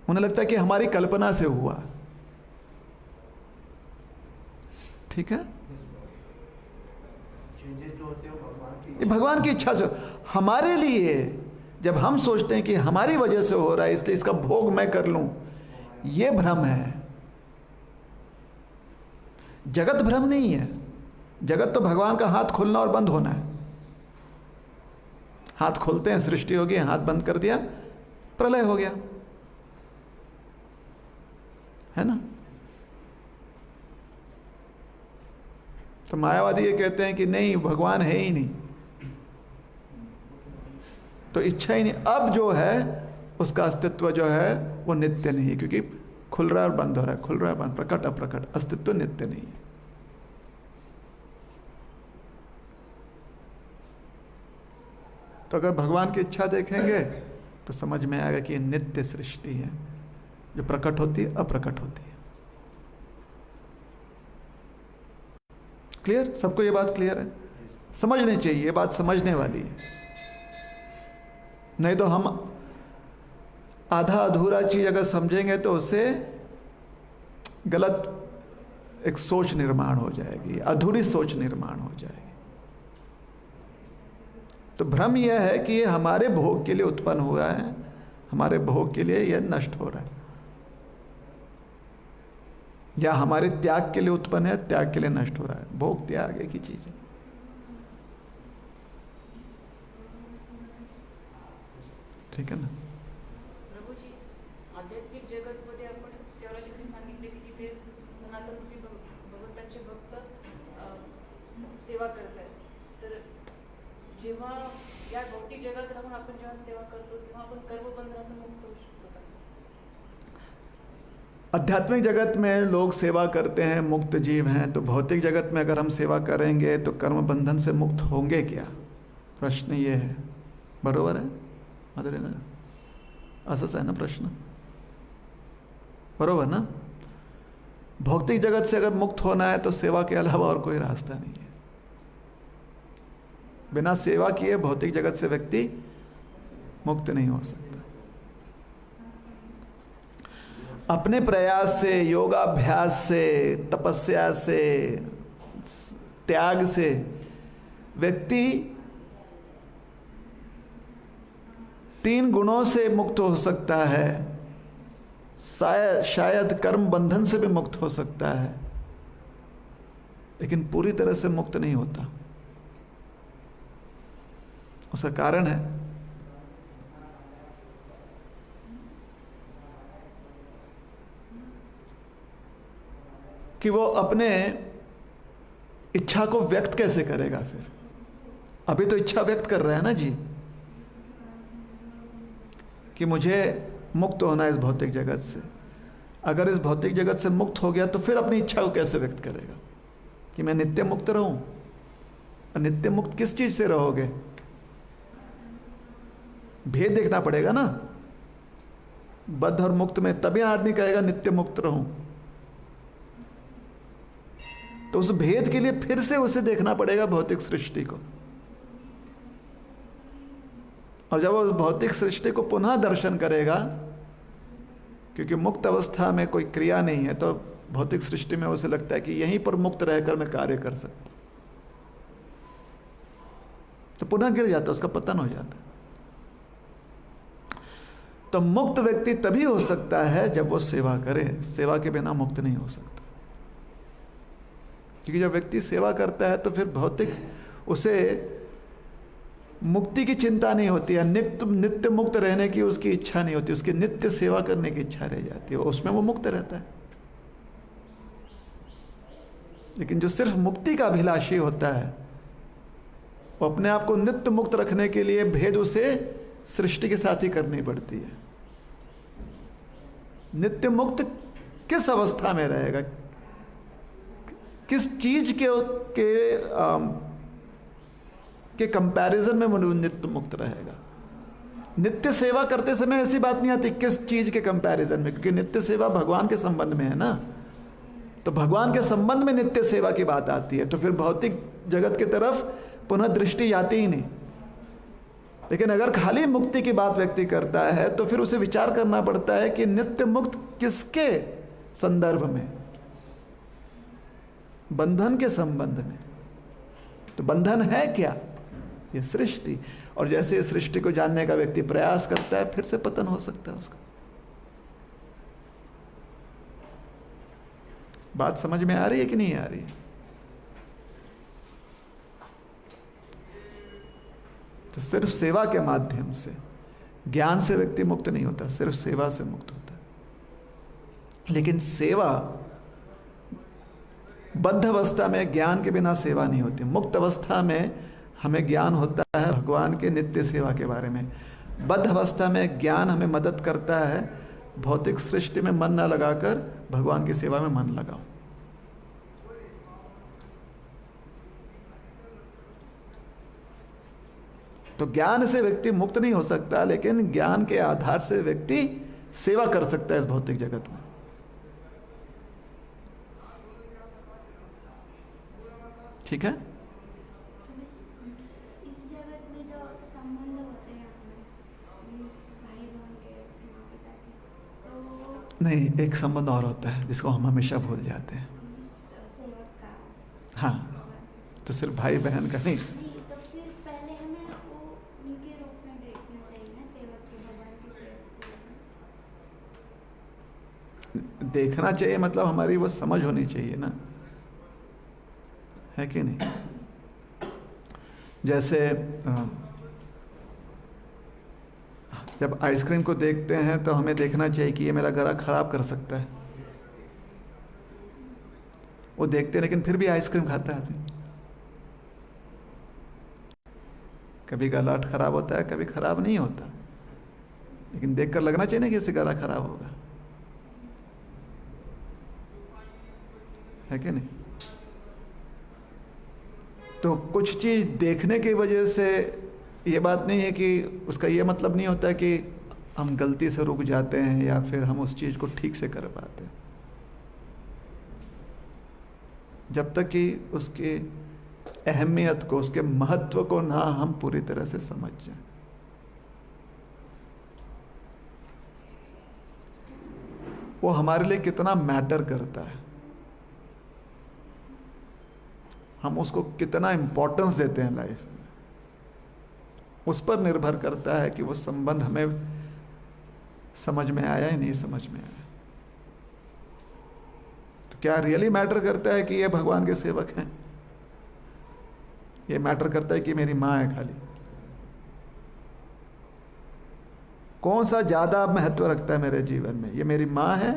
उन्हें लगता है कि हमारी कल्पना से हुआ। ठीक है, ये भगवान की इच्छा से। हमारे लिए जब हम सोचते हैं कि हमारी वजह से हो रहा है इसलिए इसका भोग मैं कर लूं, यह भ्रम है। जगत भ्रम नहीं है। जगत तो भगवान का हाथ खोलना और बंद होना है। हाथ खोलते हैं सृष्टि हो गई, हाथ बंद कर दिया प्रलय हो गया, है ना। तो मायावादी ये कहते हैं कि नहीं, भगवान है ही नहीं, तो इच्छा ही नहीं। अब जो है उसका अस्तित्व जो है वो नित्य नहीं है, क्योंकि खुल रहा है और बंद हो रहा है, खुल रहा है बंद, प्रकट अप्रकट, अस्तित्व नित्य नहीं है। तो अगर भगवान की इच्छा देखेंगे तो समझ में आएगा कि ये नित्य सृष्टि है, जो प्रकट होती है अप्रकट होती है। क्लियर? सबको ये बात क्लियर है? समझनी चाहिए, ये बात समझने वाली है। नहीं तो हम आधा अधूरा चीज अगर समझेंगे तो उससे गलत एक सोच निर्माण हो जाएगी, अधूरी सोच निर्माण हो जाएगी। तो भ्रम यह है कि ये हमारे भोग के लिए उत्पन्न हुआ है, हमारे भोग के लिए यह नष्ट हो रहा है, या हमारे त्याग के लिए उत्पन्न है, त्याग के लिए नष्ट हो रहा है। भोग त्याग एक ही चीज है। ठीक है ना? प्रभूजी, आध्यात्मिक जगतमध्ये आपण शेवराशांनी सांगितले की तिथे सनातनरूपी भगवंतांचे भक्त सेवा करतात. तर जेव्हा या भौतिक जगात राहून आपण जेव्हा सेवा करतो तेव्हा आपण कर्मबंधनातून मुक्त होऊ शकतो का? आध्यात्मिक जगत में लोग सेवा करते हैं, मुक्त जीव हैं, तो भौतिक जगत में अगर हम सेवा करेंगे तो कर्म बंधन से मुक्त होंगे क्या? प्रश्न ये है. बरोबर है माधुरीला? असंच आहे ना प्रश्न? बरोबर ना? भौतिक जगत से अगर मुक्त होना है तो सेवा के अलावा और कोई रास्ता नहीं है. बिना सेवा किए भौतिक जगत से व्यक्ति मुक्त नहीं हो सकता. अपने प्रयास से, योगाभ्यास से, तपस्या से, त्याग से व्यक्ति 3 गुणों से मुक्त हो सकता है. शायद कर्म बंधन से भी मुक्त हो सकता है, लेकिन पूरी तरह से मुक्त नहीं होता. उसका कारण है कि वो अपने इच्छा को व्यक्त कैसे करेगा. फिर अभी तो इच्छा व्यक्त कर रहा है ना जी कि मुझे मुक्त होना है इस भौतिक जगत से. अगर इस भौतिक जगत से मुक्त हो गया तो फिर अपनी इच्छा को कैसे व्यक्त करेगा कि मैं नित्य मुक्त रहूं. और नित्य मुक्त किस चीज से रहोगे? भेद देखना पड़ेगा ना. बद्ध और मुक्त में तभी आदमी कहेगा नित्य मुक्त रहूं. तो उस भेद के लिए फिर से उसे देखना पड़ेगा भौतिक सृष्टि को. और जब वो भौतिक सृष्टि को पुनः दर्शन करेगा, क्योंकि मुक्त अवस्था में कोई क्रिया नहीं है, तो भौतिक सृष्टि में उसे लगता है कि यहीं पर मुक्त रहकर मैं कार्य कर सकता, तो पुनः गिर जाता, उसका पतन हो जाता. तो मुक्त व्यक्ति तभी हो सकता है जब वो सेवा करे. सेवा के बिना मुक्त नहीं हो सकता. क्योंकि जब व्यक्ति सेवा करता है तो फिर भौतिक उसे मुक्ति की चिंता नहीं होती है, नित्य मुक्त रहने की उसकी इच्छा नहीं होती, उसकी नित्य सेवा करने की इच्छा रह जाती है, उसमें वो मुक्त रहता है. लेकिन जो सिर्फ मुक्ति का अभिलाषी होता है, वो अपने आप को नित्य मुक्त रखने के लिए भेद उसे सृष्टि के साथ ही करनी पड़ती है. नित्य मुक्त किस अवस्था में रहेगा, किस चीज के कंपैरिजन में नित्य मुक्त रहेगा? नित्य सेवा करते समय ऐसी बात नहीं आती किस चीज के कंपैरिजन में, क्योंकि नित्य सेवा भगवान के संबंध में है ना. तो भगवान के संबंध में नित्य सेवा की बात आती है, तो फिर भौतिक जगत की तरफ पुनः दृष्टि जाती ही नहीं. लेकिन अगर खाली मुक्ति की बात व्यक्ति करता है तो फिर उसे विचार करना पड़ता है कि नित्य मुक्त किसके संदर्भ में? बंधन के संबंध में. तो बंधन है क्या? ये सृष्टि. और जैसे इस सृष्टि को जानने का व्यक्ति प्रयास करता है, फिर से पतन हो सकता है उसका. बात समझ में आ रही है कि नहीं आ रही है? तो सिर्फ सेवा के माध्यम से, ज्ञान से व्यक्ति मुक्त नहीं होता, सिर्फ सेवा से मुक्त होता है. लेकिन सेवा बद्ध अवस्था में ज्ञान के बिना सेवा नहीं होती. मुक्त अवस्था में हमें ज्ञान होता है भगवान के नित्य सेवा के बारे में. बद्ध अवस्था में ज्ञान हमें मदद करता है भौतिक सृष्टि में मन न लगाकर भगवान की सेवा में मन लगाओ. तो ज्ञान से व्यक्ति मुक्त नहीं हो सकता, लेकिन ज्ञान के आधार से व्यक्ति सेवा कर सकता है इस भौतिक जगत में. ठीक है? इस जगत में जो संबंध होते हैं अपने भाई बहन के, माँ पिता के, तो नहीं, एक संबंध और होता है जिसको हम हमेशा भूल जाते हैं. सेवक का. हाँ, तो सिर्फ भाई बहन का नहीं. नहीं, तो फिर पहले हमें वो उनके रूप में देखना चाहिए ना, सेवक के, भगवान के सेवक. देखना चाहिए मतलब हमारी वो समझ होनी चाहिए ना, है कि नहीं? जैसे जब आइसक्रीम को देखते हैं तो हमें देखना चाहिए कि ये मेरा गला खराब कर सकता है। वो देखते हैं लेकिन फिर भी आइसक्रीम खाता है आदमी। कभी गला खराब होता है, कभी खराब नहीं होता, लेकिन देखकर लगना चाहिए ना कि इससे गला खराब होगा, है कि नहीं? तो कुछ चीज देखने की वजह से ये बात नहीं है कि उसका ये मतलब नहीं होता कि हम गलती से रुक जाते हैं या फिर हम उस चीज को ठीक से कर पाते हैं। जब तक कि उसकी अहमियत को, उसके महत्व को ना हम पूरी तरह से समझ जाएं। वो हमारे लिए कितना मैटर करता है, हम उसको कितना इंपॉर्टेंस देते हैं लाइफ में, उस पर निर्भर करता है कि वो संबंध हमें समझ में आया या नहीं समझ में आया। तो क्या रियली मैटर करता है कि ये भगवान के सेवक हैं? ये मैटर करता है कि मेरी माँ है खाली? कौन सा ज्यादा महत्व रखता है मेरे जीवन में? ये मेरी माँ है,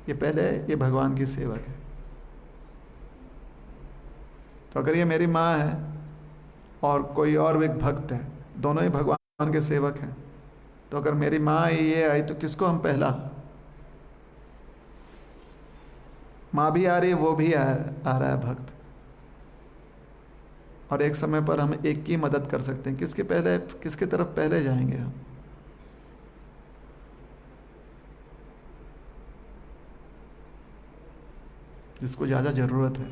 ये पहले ये भगवान की सेवक है? तो अगर ये मेरी माँ है और कोई और एक भक्त है, दोनों ही भगवान के सेवक हैं, तो अगर मेरी माँ ये आई तो किसको हम पहला? माँ भी आ रही है, वो भी आ रहा है भक्त, और एक समय पर हम एक की मदद कर सकते हैं। किसके पहले, किसके तरफ पहले जाएंगे हम? जिसको ज़्यादा ज़रूरत है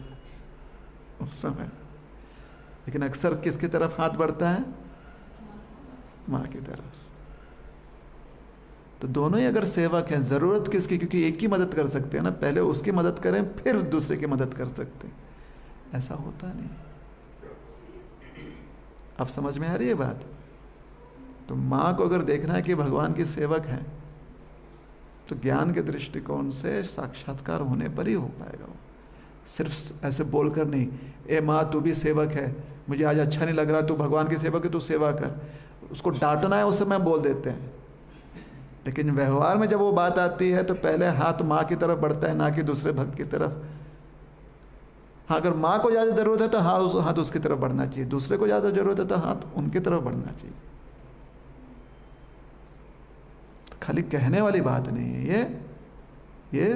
उस समय। लेकिन अक्सर किसकी तरफ हाथ बढ़ता है? माँ की तरफ। तो दोनों ही अगर सेवक हैं, ज़रूरत किसकी? क्योंकि एक ही मदद कर सकते हैं ना, पहले उसकी मदद करें फिर दूसरे की मदद कर सकते हैं। ऐसा होता नहीं। अब समझ में आ रही है बात? तो माँ को अगर देखना है कि भगवान की सेवक हैं, तो ज्ञान के दृष्टिकोण से साक्षात्कार होने पर ही हो पाएगा वो। सिर्फ ऐसे बोलकर नहीं, ए माँ तू भी सेवक है, मुझे आज अच्छा नहीं लग रहा, तू भगवान की सेवक है, तू सेवा कर। उसको डांटना है उस समय बोल देते हैं, लेकिन व्यवहार में जब वो बात आती है तो पहले हाथ माँ की तरफ बढ़ता है, ना कि दूसरे भक्त की तरफ। हाँ, अगर माँ को ज़्यादा ज़रूरत है तो हाथ उसकी तरफ बढ़ना चाहिए, दूसरे को ज़्यादा ज़रूरत है तो हाथ उनकी तरफ बढ़ना चाहिए। तो खाली कहने वाली बात नहीं है ये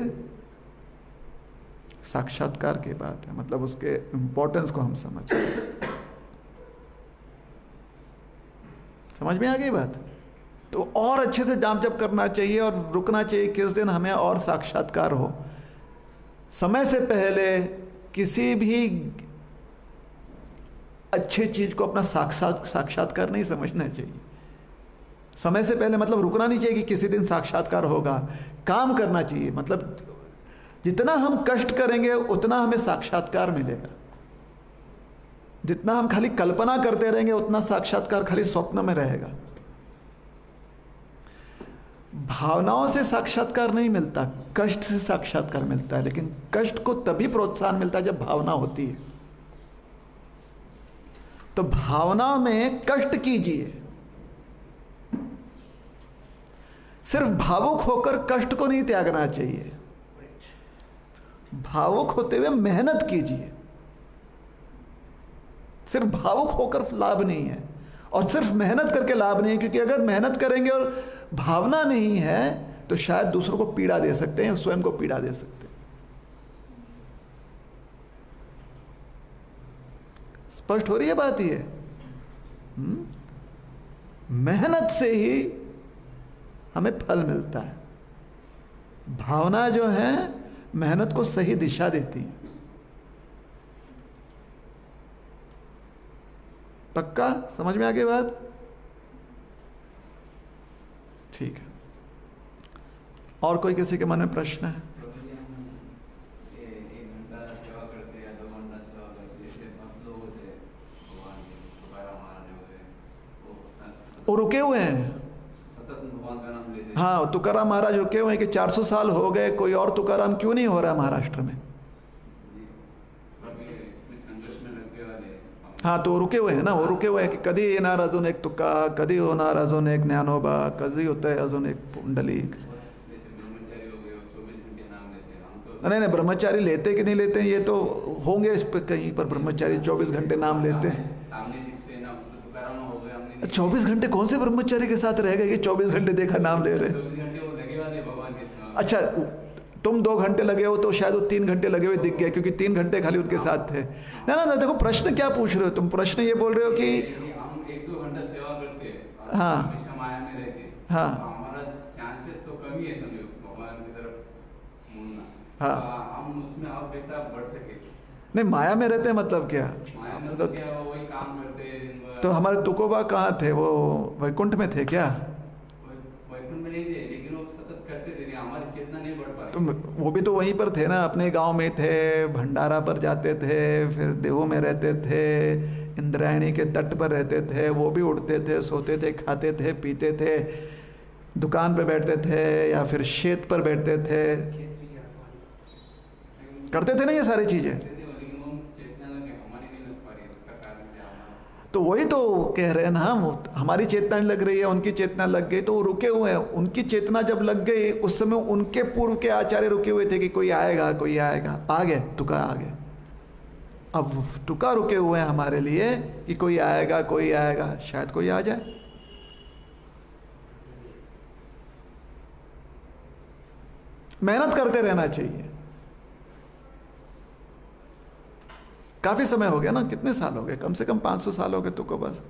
साक्षात्कार की बात है। मतलब उसके इंपॉर्टेंस को हम समझ में आ गई बात? तो और अच्छे से जांच जब करना चाहिए और रुकना चाहिए किस दिन हमें और साक्षात्कार हो। समय से पहले किसी भी अच्छी चीज को अपना साक्षात्कार नहीं समझना चाहिए। समय से पहले मतलब रुकना नहीं चाहिए कि किसी दिन साक्षात्कार होगा। काम करना चाहिए, मतलब जितना हम कष्ट करेंगे उतना हमें साक्षात्कार मिलेगा। जितना हम खाली कल्पना करते रहेंगे उतना साक्षात्कार खाली स्वप्न में रहेगा। भावनाओं से साक्षात्कार नहीं मिलता, कष्ट से साक्षात्कार मिलता है। लेकिन कष्ट को तभी प्रोत्साहन मिलता है जब भावना होती है। तो भावना में कष्ट कीजिए, सिर्फ भावुक होकर कष्ट को नहीं त्यागना चाहिए। भावुक होते हुए मेहनत कीजिए। सिर्फ भावुक होकर लाभ नहीं है और सिर्फ मेहनत करके लाभ नहीं है, क्योंकि अगर मेहनत करेंगे और भावना नहीं है तो शायद दूसरों को पीड़ा दे सकते हैं, स्वयं को पीड़ा दे सकते हैं। स्पष्ट हो रही है बात? ये मेहनत से ही हमें फल मिलता है। भावना जो है मेहनत को सही दिशा देती है। पक्का समझ में आ गई बात? ठीक है। और कोई किसी के मन में प्रश्न है? वो रुके हुए हैं। हाँ, तुकाराम महाराज रुके हुए हैं कि 400 साल हो गए, कोई और तुकाराम क्यों नहीं हो रहा महाराष्ट्र में? हाँ, तो रुके हुए हैं ना, वो रुके हुए हैं कि कधी येणार अजून एक तुका, कधी होणार अजून एक ज्ञानोबा, कधी होता है अजून एक पुंडलिक। नहीं नहीं, ब्रह्मचारी लेते कि नहीं लेते हैं ये तो होंगे इस पे कहीं पर, ब्रह्मचारी 24 घंटे नाम लेते हैं। 24 घंटे कौन से ब्रह्मचारी के साथ रह गए कि 24 घंटे देखा नाम ले रहे? अच्छा, तुम 2 घंटे लगे हो तो शायद वो 3 घंटे लगे हुए दिख गए, क्योंकि 3 घंटे खाली उनके साथ थे। ना ना ना, देखो प्रश्न क्या पूछ रहे हो तुम? प्रश्न ये बोल रहे हो कि हम 1-2 घंटा सेवा करते हैं, हाँ हमेशा माया में रहते हैं, हाँ हमारा चांसेस तो कम ही है समझो भगवान की तरफ मुड़ना। हाँ। हम उसमें और पैसा बढ़ सके। नहीं, माया में रहते हैं मतलब क्या? माया में तो क्या, वही काम करते हैं दिन भर। तो हमारे तुकोबा कहाँ थे? वो वैकुंठ में थे क्या? वैकुंठ में नहीं थे, लेकिन वो सतत करते थे, हमारी चेतना नहीं बढ़ पाई। तो वो भी तो वहीं पर थे ना, अपने गांव में थे, भंडारा पर जाते थे, फिर देहू में रहते थे, इंद्रायणी के तट पर रहते थे, वो भी उठते थे, सोते थे, खाते थे, पीते थे, दुकान पे बैठते थे या फिर खेत पर बैठते थे, करते थे ना ये सारी चीजें। तो वही तो कह रहे हैं ना हम, हमारी चेतना लग रही है, उनकी चेतना लग गई, तो वो रुके हुए हैं। उनकी चेतना जब लग गई, उस समय उनके पूर्व के आचार्य रुके हुए थे कि कोई आएगा, कोई आएगा, आ गए, तुका आ गए। अब तुका रुके हुए हैं हमारे लिए कि कोई आएगा, कोई आएगा, शायद कोई आ जाए। मेहनत करते रहना चाहिए। काफी समय हो गया ना, कितने साल हो गए? कम से कम 500 साल हो गए तुको, बस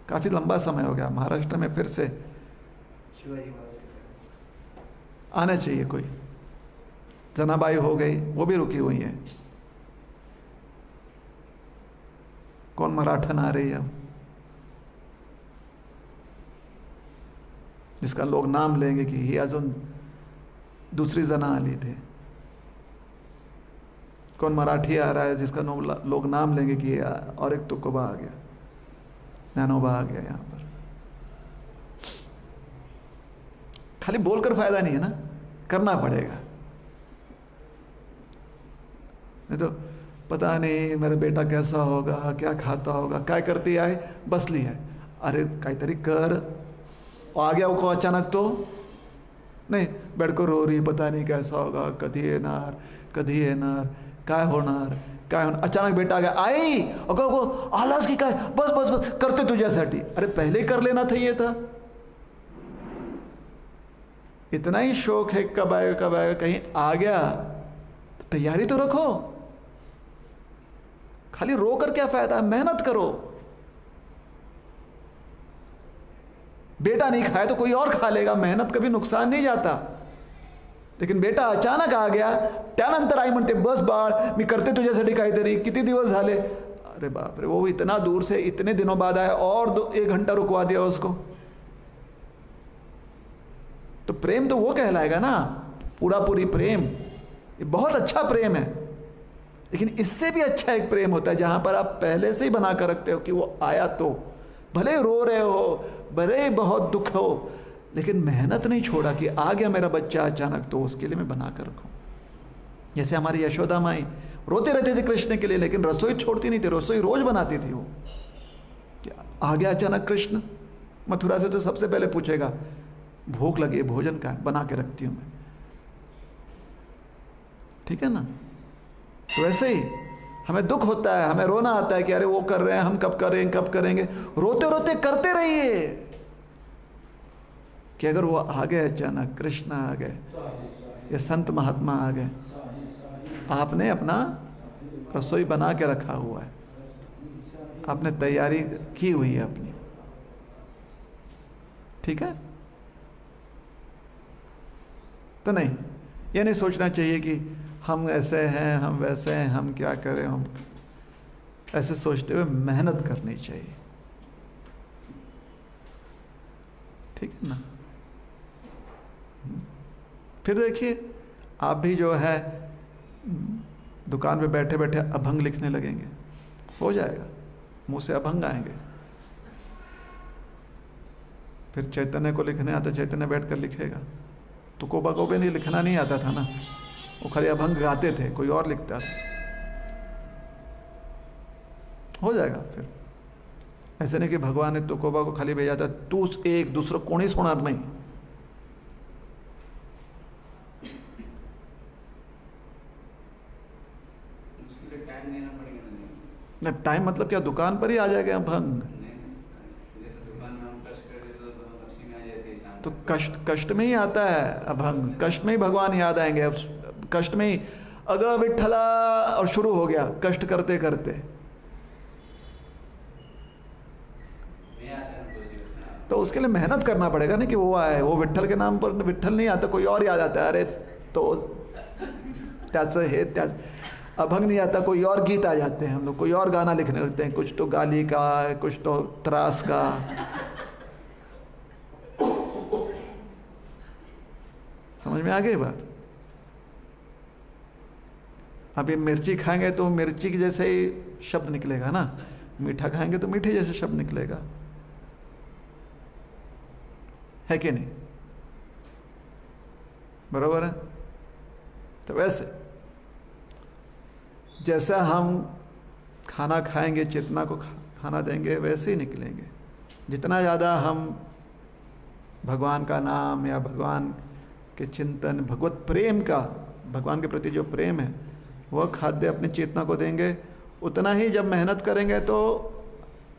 काफी लंबा समय हो गया। महाराष्ट्र में फिर से शिवाजी महाराज आना चाहिए कोई। जनाबाई हो गई, वो भी रुकी हुई है। कौन मराठन आ रही है जिसका लोग नाम लेंगे कि ही अजून दूसरी जना आली थे? कौन मराठी आ रहा है जिसका लोग नाम लेंगे कि और एक तुकोबा आ गया, ज्ञानोबा आ गया? यहाँ पर खाली बोलकर फायदा नहीं है ना, करना पड़ेगा। नहीं तो पता नहीं मेरा बेटा कैसा होगा, क्या खाता होगा, काय करती आहे, बसली है, अरे काहीतरी कर, आ गया वो अचानक तो नाही, बेडको रो रही, पता नहीं कैसा होगा, कधी येणार, कधी येणार, काय होणार, काय होणार, अचानक बेटा आ गया, आई अगं आलास की काय, बस बस बस करते तुझ्यासाठी। अरे पहले कर लेना था ये था। इतना ही शौक है कब आएगा, कहीं आ गया तो तैयारी तो रखो। खाली रो कर क्या फायदा है, मेहनत करो। बेटा नहीं खाए तो कोई और खा लेगा, मेहनत कभी नुकसान नहीं जाता। लेकिन बेटा अचानक आ गया, त्यानंतर आई म्हणते बस बाळ मी करते तुझ्यासाठी काहीतरी, किती दिवस झाले, अरे बाप रे, वो इतना दूर से इतने दिनों बाद आया और 1 घंटा रुकवा दिया उसको। तो प्रेम तो वो कहलाएगा ना, पूरा पूरी प्रेम, ये बहुत अच्छा प्रेम है। लेकिन इससे भी अच्छा एक प्रेम होता है जहां पर आप पहले से ही बना कर रखते हो कि वो आया तो भले रो रहे हो, भले बहुत दुख हो, लेकिन मेहनत नहीं छोड़ा कि आ गया मेरा बच्चा अचानक, तो उसके लिए मैं बना कर रखूं। जैसे हमारी यशोदा माई रोते रहते थे कृष्ण के लिए, लेकिन रसोई छोड़ती नहीं थी, रसोई रोज बनाती थी वो। आ गया अचानक कृष्ण मथुरा से, तो सबसे पहले पूछेगा भूख लगी है, भोजन का बना के रखती हूं मैं, ठीक है ना। तो वैसे ही हमें दुख होता है, हमें रोना आता है कि अरे वो कर रहे हैं, हम कब करेंगे, कब करेंगे। रोते रोते करते रहिए कि अगर वो आ गए अचानक, कृष्ण आ गए या संत महात्मा आ गए, आपने अपना रसोई बना के रखा हुआ है, आपने तैयारी की हुई है अपनी, ठीक है। तो नहीं, ये नहीं सोचना चाहिए कि हम ऐसे हैं, हम वैसे हैं, हम क्या करें, हम ऐसे सोचते हुए मेहनत करनी चाहिए, ठीक है ना। फिर देखिए आप भी जो है दुकान पे बैठे बैठे अभंग लिखने लगेंगे, हो जाएगा, मुंह से अभंग आएंगे। फिर चैतन्य को लिखने आता, चैतन्य बैठकर लिखेगा। तुकोबा को भी नहीं लिखना नहीं आता था ना, वो खाली अभंग गाते थे, कोई और लिखता था। हो जाएगा फिर। ऐसे नहीं कि भगवान ने तुकोबा को खाली भेजा था तू एक दूसरा कोणी सोनार नहीं। उसके लिए टाइम देना पड़ेगा ना? ना टाइम मतलब क्या, दुकान पर ही आ जाएगा भंग। नहीं, जैसे दुकान में हम कष्ट कर देते तो लक्ष्मी आ जाती है शाम तो को। कष्ट में ही आता है अभंग, कष्ट में ही भगवान याद आएंगे। अब कष्ट में ही अग विठला और शुरू हो गया कष्ट करते करते। नहीं आता है कोई दिवस। तो उसके लिए मेहनत करना पड़ेगा ना कि वो आए, वो विठल के नाम पर विठल नहीं आता, कोई और याद आता है। अरे तो त्याचं हे त्या अभंग नहीं आता, कोई और गीत आ जाते हैं हम लोग, कोई और गाना लिखने लगते हैं, कुछ तो गाली का, कुछ तो त्रास का। समझ में आ गई बात? अभी मिर्ची खाएंगे तो मिर्ची के जैसे ही शब्द निकलेगा ना, मीठा खाएंगे तो मीठे जैसे शब्द निकलेगा, है कि नहीं? बरोबर है? तो वैसे जैसा हम खाना खाएंगे, चेतना को खाना देंगे, वैसे ही निकलेंगे। जितना ज़्यादा हम भगवान का नाम या भगवान के चिंतन, भगवत प्रेम का, भगवान के प्रति जो प्रेम है वह खाद्य अपनी चेतना को देंगे, उतना ही जब मेहनत करेंगे तो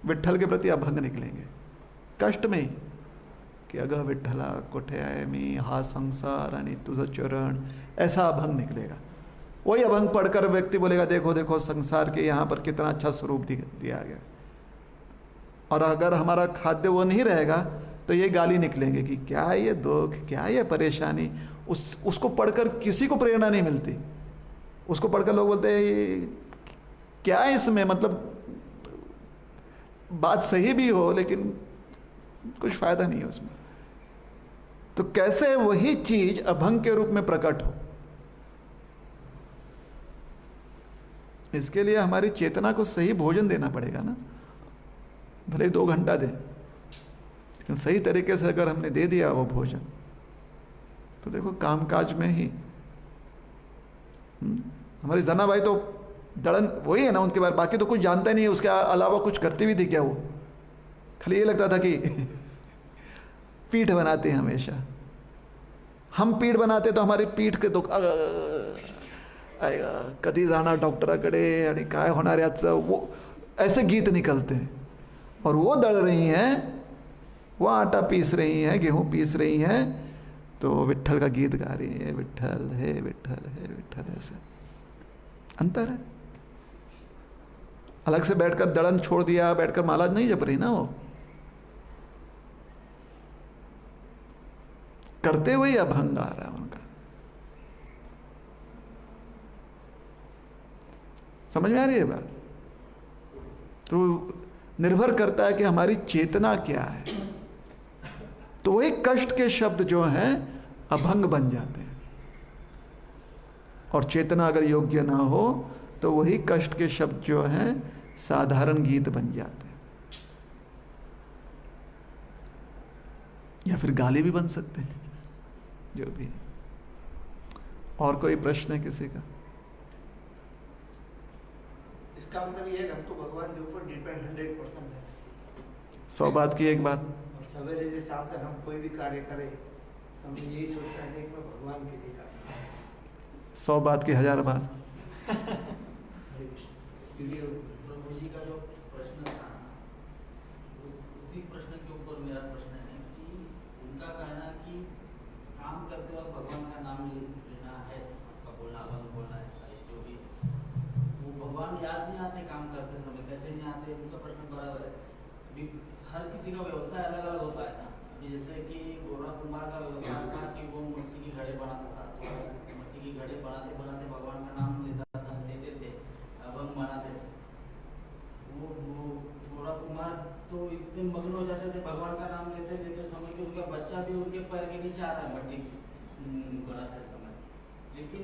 विठ्ठल के प्रति अभंग निकलेंगे। कष्ट में ही कि अगं विठ्ठला कुठे आहे मी, हा संसार आणि तुझं चरण, ऐसा अभंग निकलेगा। वही अभंग पढ़कर व्यक्ति बोलेगा देखो देखो संसार के यहाँ पर कितना अच्छा स्वरूप दिया गया। और अगर हमारा खाद्य वो नहीं रहेगा तो ये गाली निकलेंगे कि क्या ये दुख, क्या ये परेशानी। उसको पढ़कर किसी को प्रेरणा नहीं मिलती। उसको पढ़कर लोग बोलते हैं क्या है इसमें, मतलब बात सही भी हो लेकिन कुछ फायदा नहीं है उसमें। तो कैसे वही चीज अभंग के रूप में प्रकट हो, इसके लिए हमारी चेतना को सही भोजन देना पड़ेगा ना। भले 2 घंटा दें, लेकिन सही तरीके से अगर हमने दे दिया वो भोजन, तो देखो कामकाज में ही हमारी जनाबाई तो दड़न वही है ना उनके बारे, बाकी तो कुछ जानता ही नहीं है, उसके अलावा कुछ करती भी थी क्या वो? खाली ये लगता था कि पीठ बनाते हैं हमेशा। हम पीठ बनाते तो हमारी पीठ के दुख कधी जाणार डॉक्टराकडे आणि काय होणार याचं, वो ऐसे गीत निकलते हैं। और वो दल रही हैं, वो आटा पीस रही हैं, गेहूं पीस रही हैं, तो विट्ठल का गीत गा रही है, विट्ठल है विट्ठल है विट्ठल। ऐसे अंतर है। अलग से बैठकर दड़न छोड़ दिया, बैठकर माला नहीं जप रही ना, वो करते हुए अभंग आ रहा है उनका। समझ में आ रही है बात? तो निर्भर करता है कि हमारी चेतना क्या है। तो वही कष्ट के शब्द जो हैं अभंग बन जाते हैं, और चेतना अगर योग्य ना हो तो वही कष्ट के शब्द जो हैं साधारण गीत बन जाते हैं, या फिर गाली भी बन सकते हैं, जो भी। और कोई प्रश्न है किसी का? इसका मतलब ये है कि हम तो भगवान के ऊपर डिपेंड 100% है। 100 बात की एक बात। और सवेरे से शाम तक हम कोई भी कार्य करें तो हम यही सोचते हैं कि मैं भगवान के लिए करता हूँ। 100 बात की 1000 बात। प्रभु जी का जो प्रश्न था, उसी प्रश्न के ऊपर मेरा प्रश्न है कि उनका कहना है कि काम करते वक्त भगवान का नाम लेना है, आपका बोलना, अभंग बोलना है, सारी जो भी वो भगवान याद नहीं आते काम करते समय, कैसे नहीं आते? उनका प्रश्न बराबर है। अभी हर किसी का व्यवसाय अलग अलग होता है ना। अभी जैसे कि गोरा कुमार का व्यवसाय था कि वो मिट्टी की घड़े बनाता था, तो मिट्टी की घड़े बनाते बनाते भगवान का नाम लेते थे, अभंग बनाते थे। वो गोरा कुमार तो एकदम मग्न हो जाते थे भगवान का नाम लेते लेते समय कि उनका बच्चा भी उनके पैर के नीचे आ रहा है मिट्टी बनाते समय। लेकिन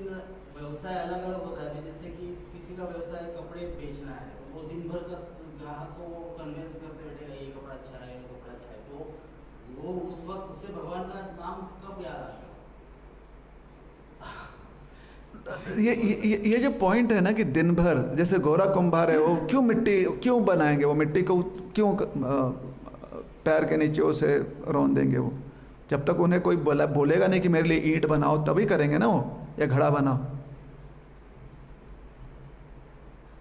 व्यवसाय अलग अलग होता है। जैसे कि किसी का व्यवसाय कपड़े बेचना है, वो दिन भर का ग्राहक को वो कन्विंस करते बैठेगा ये कपड़ा अच्छा है, ये कपड़ा अच्छा है, तो वो उस वक्त उसे भगवान का नाम कब याद आएगा? ये जो पॉइंट है ना कि दिन भर जैसे गोरा कुंभार है, वो क्यों मिट्टी क्यों बनाएंगे, वो मिट्टी को क्यों पैर के नीचे उसे रौंद देंगे? वो जब तक उन्हें कोई बोलेगा नहीं कि मेरे लिए ईंट बनाओ तभी करेंगे ना वो, या घड़ा बनाओ।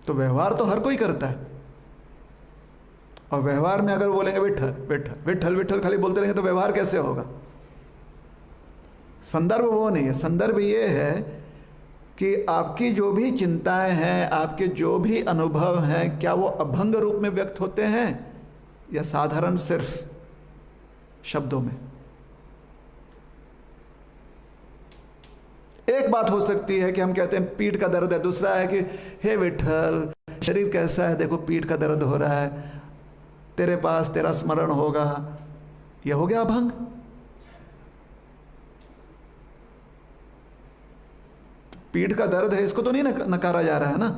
तो व्यवहार तो हर कोई करता है, और व्यवहार में अगर बोलेंगे विठल विठल विठल विठल खाली बोलते रहेंगे तो व्यवहार कैसे होगा? संदर्भ वो नहीं है। संदर्भ ये है कि आपकी जो भी चिंताएं हैं, आपके जो भी अनुभव हैं, क्या वो अभंग रूप में व्यक्त होते हैं या साधारण सिर्फ शब्दों में? एक बात हो सकती है कि हम कहते हैं पीठ का दर्द है, दूसरा है कि हे विठल शरीर कैसा है, देखो पीठ का दर्द हो रहा है, तेरे पास तेरा स्मरण होगा। यह हो गया अभंग। पीठ का दर्द है, इसको तो नहीं नकारा जा रहा है ना।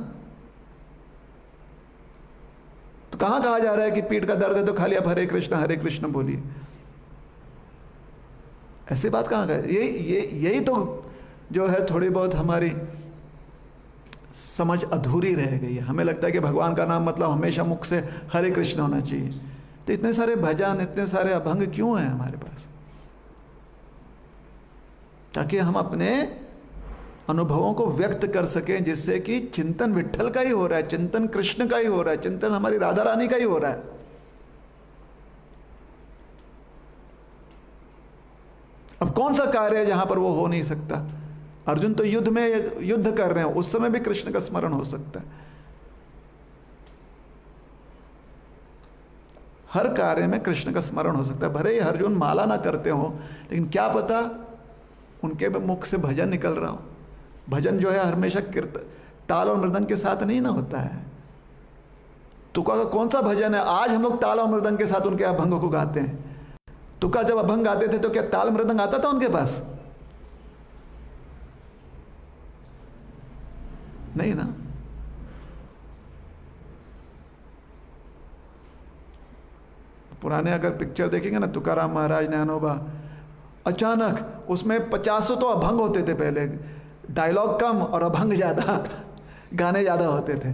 तो कहां कहा जा रहा है कि पीठ का दर्द है तो खाली आप हरे कृष्ण बोलिए? ऐसी बात कहां का है? यही तो जो है थोड़ी बहुत हमारी समझ अधूरी रह गई है। हमें लगता है कि भगवान का नाम मतलब हमेशा मुख से हरे कृष्ण होना चाहिए। तो इतने सारे भजन, इतने सारे अभंग क्यों हैं हमारे पास? ताकि हम अपने अनुभवों को व्यक्त कर सकें, जिससे कि चिंतन विठ्ठल का ही हो रहा है, चिंतन कृष्ण का ही हो रहा है, चिंतन हमारी राधा रानी का ही हो रहा है। अब कौन सा कार्य है जहां पर वो हो नहीं सकता? अर्जुन तो युद्ध में युद्ध कर रहे हैं, उस समय भी कृष्ण का स्मरण हो सकता है। हर कार्य में कृष्ण का स्मरण हो सकता है। भले ही अर्जुन माला ना करते हो, लेकिन क्या पता उनके मुख से भजन निकल रहा हो। भजन जो है हमेशा ताल और मृदंग के साथ नहीं ना होता है। तुका का कौन सा भजन है? आज हम लोग ताल और मृदंग के साथ उनके अभंग को गाते हैं। तुका जब अभंग गाते थे तो क्या ताल मृदंग आता था उनके पास? नहीं ना। पुराने अगर पिक्चर देखेंगे ना, तुकाराम महाराज, ज्ञानोबा, अचानक उसमें 50 तो अभंग होते थे पहले, डायलॉग कम और अभंग ज्यादा, गाने ज्यादा होते थे।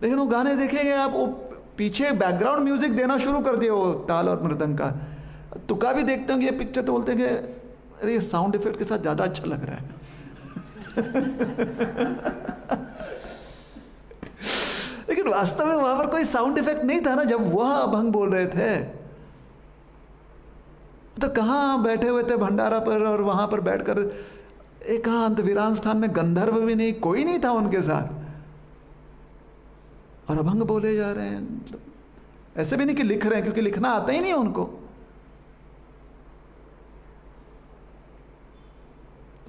लेकिन वो गाने देखेंगे आप, वो पीछे बैकग्राउंड म्यूजिक देना शुरू कर दिया वो ताल और मृदंग का। तुका भी देखते होंगे ये पिक्चर तो बोलते हैं कि अरे ये साउंड इफेक्ट के साथ ज्यादा अच्छा लग रहा है। लेकिन वास्तव में वहां पर कोई साउंड इफेक्ट नहीं था ना जब वह अभंग बोल रहे थे। तो कहां बैठे हुए थे भंडारा पर, और वहां पर बैठकर एकांत वीरान स्थान में गंधर्व भी नहीं, कोई नहीं था उनके साथ, और अभंग बोले जा रहे हैं। मतलब ऐसे भी नहीं कि लिख रहे हैं, क्योंकि लिखना आता ही नहीं है उनको।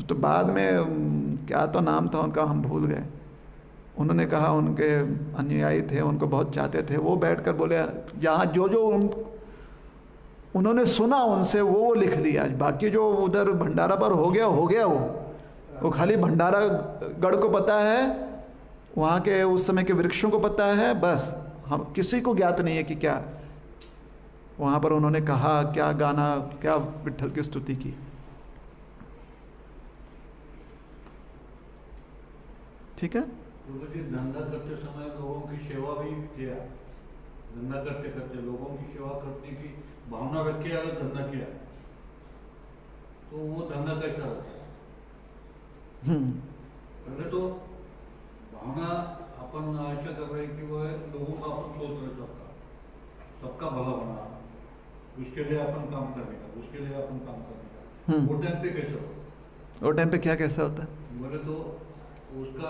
तो बाद में क्या तो नाम था उनका, हम भूल गए। उन्होंने कहा, उनके अनुयायी थे, उनको बहुत चाहते थे, वो बैठकर बोले जहाँ जो जो उन्होंने सुना उनसे वो लिख लिया। बाकी जो उधर भंडारा पर हो गया वो खाली भंडारा गढ़ को पता है, वहाँ के उस समय के वृक्षों को पता है, बस हम किसी को ज्ञात नहीं है कि क्या वहाँ पर उन्होंने कहा, क्या गाना, क्या विठ्ठल की स्तुति की। ठीक है। धंधा करते समय लोगों की सेवा भी किया, धंधा करते करते लोगों की सेवा करने की भावना रख के अगर धंधा किया तो वो धंधा कैसा होता है? पहले तो भावना अपन ऐसा कर रहे हैं कि वो लोगों का अपन सोच रहे, सबका भला बना, उसके लिए अपन काम करने का, उसके लिए अपन काम करने का। वो टाइम पे कैसा होता? वो टाइम पे क्या कैसा होता है? बोले तो उसका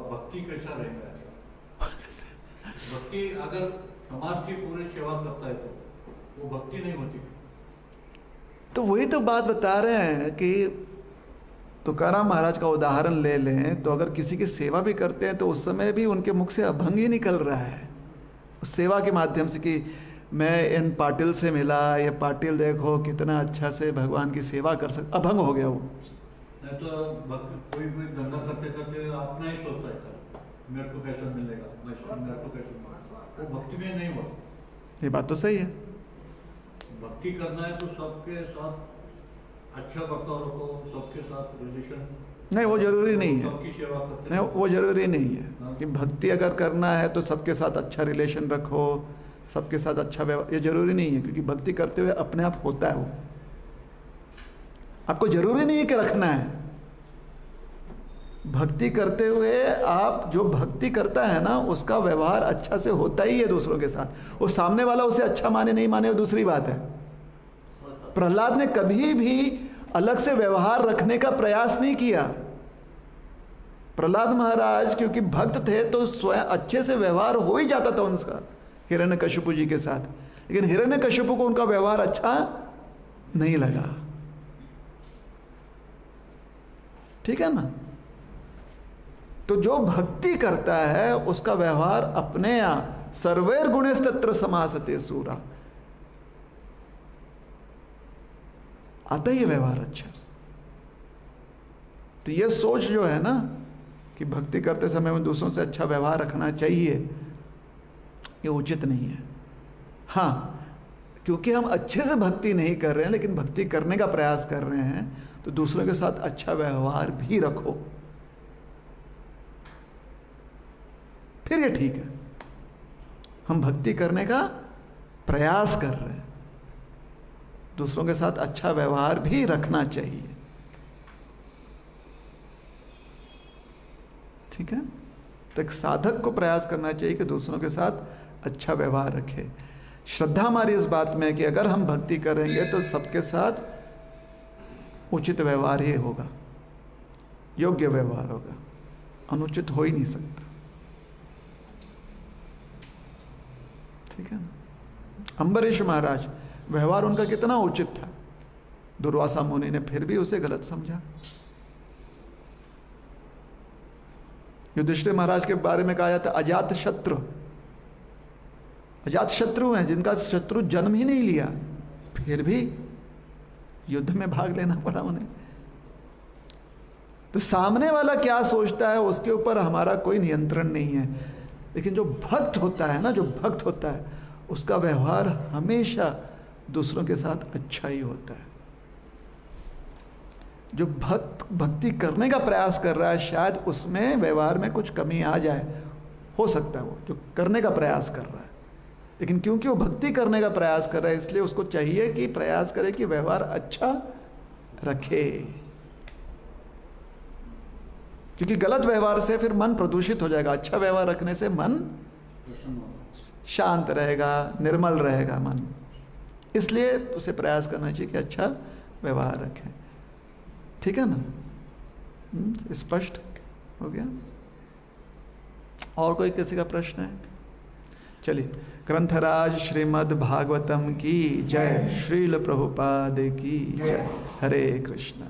भक्ति कैसा रहेगा? भक्ति अगर समाज की पूरी सेवा करता है तो वो भक्ति नहीं होती। तो वही तो बात बता रहे हैं कि तुकाराम महाराज का उदाहरण ले लें तो अगर किसी की सेवा भी करते हैं तो उस समय भी उनके मुख से अभंग ही निकल रहा है, उस सेवा के माध्यम से, कि मैं इन पाटिल से मिला, ये पाटिल देखो कितना अच्छा से भगवान की सेवा कर सकता, अभंग हो गया वो। नहीं तो कोई धंधा करते करते अपना ही सोचता है, मेरे को कैसा मिलेगा, मेरे को कैसा मिलेगा, वो भक्ति में नहीं हुआ। ये बात तो सही है। भक्ति करना है तो सबके साथ अच्छा बर्ताव रखो, सबके साथ रिलेशन नहीं, वो जरूरी नहीं है। सबकी सेवा करते नहीं, वो जरूरी नहीं है हाँ। कि भक्ति अगर करना है तो सबके साथ अच्छा रिलेशन रखो, सबके साथ अच्छा व्यवहार, ये जरूरी नहीं है, क्योंकि भक्ति करते हुए अपने आप होता है वो। आपको जरूरी नहीं है कि रखना है। भक्ति करते हुए आप, जो भक्ति करता है ना, उसका व्यवहार अच्छा से होता ही है दूसरों के साथ। वो सामने वाला उसे अच्छा माने नहीं माने वो दूसरी बात है। प्रहलाद ने कभी भी अलग से व्यवहार रखने का प्रयास नहीं किया। प्रहलाद महाराज क्योंकि भक्त थे तो स्वयं अच्छे से व्यवहार हो ही जाता था उनका हिरण्यकशिपु जी के साथ, लेकिन हिरण्यकशिपु को उनका व्यवहार अच्छा नहीं लगा। ठीक है ना? तो जो भक्ति करता है उसका व्यवहार अपने आप सर्वैर गुणस्तत्र समासते सूरा, आता ही व्यवहार अच्छा। तो ये सोच जो है ना कि भक्ति करते समय में दूसरों से अच्छा व्यवहार रखना चाहिए, ये उचित नहीं है। हाँ, क्योंकि हम अच्छे से भक्ति नहीं कर रहे हैं लेकिन भक्ति करने का प्रयास कर रहे हैं, तो दूसरों के साथ अच्छा व्यवहार भी रखो, फिर ये ठीक है। हम भक्ति करने का प्रयास कर रहे हैं, दूसरों के साथ अच्छा व्यवहार भी रखना चाहिए। ठीक है? तो एक साधक को प्रयास करना चाहिए कि दूसरों के साथ अच्छा व्यवहार रखे। श्रद्धा हमारी इस बात में है कि अगर हम भक्ति करेंगे तो सबके साथ उचित व्यवहार ही होगा, योग्य व्यवहार होगा, अनुचित हो ही नहीं सकता। ठीक है ना? अम्बरीश महाराज, व्यवहार उनका कितना उचित था, दुर्वासा मुनि ने फिर भी उसे गलत समझा। युधिष्ठिर महाराज के बारे में कहा जाता अजात शत्रु, अजात शत्रु हैं जिनका शत्रु जन्म ही नहीं लिया, फिर भी युद्ध में भाग लेना पड़ा उन्हें। तो सामने वाला क्या सोचता है उसके ऊपर हमारा कोई नियंत्रण नहीं है, लेकिन जो भक्त होता है ना, जो भक्त होता है उसका व्यवहार हमेशा दूसरों के साथ अच्छा ही होता है। जो भक्ति करने का प्रयास कर रहा है शायद उसमें व्यवहार में कुछ कमी आ जाए, हो सकता है वो जो करने का प्रयास कर रहा है, लेकिन क्योंकि वो भक्ति करने का प्रयास कर रहा है इसलिए उसको चाहिए कि प्रयास करे कि व्यवहार अच्छा रखे, क्योंकि गलत व्यवहार से फिर मन प्रदूषित हो जाएगा। अच्छा व्यवहार रखने से मन शांत रहेगा, निर्मल रहेगा मन, इसलिए उसे प्रयास करना चाहिए कि अच्छा व्यवहार रखें। ठीक है ना? स्पष्ट हो गया? और कोई किसी का प्रश्न है? चलिए, ग्रंथराज श्रीमद् भागवतम की जय, श्रील प्रभुपाद की जय। हरे कृष्ण।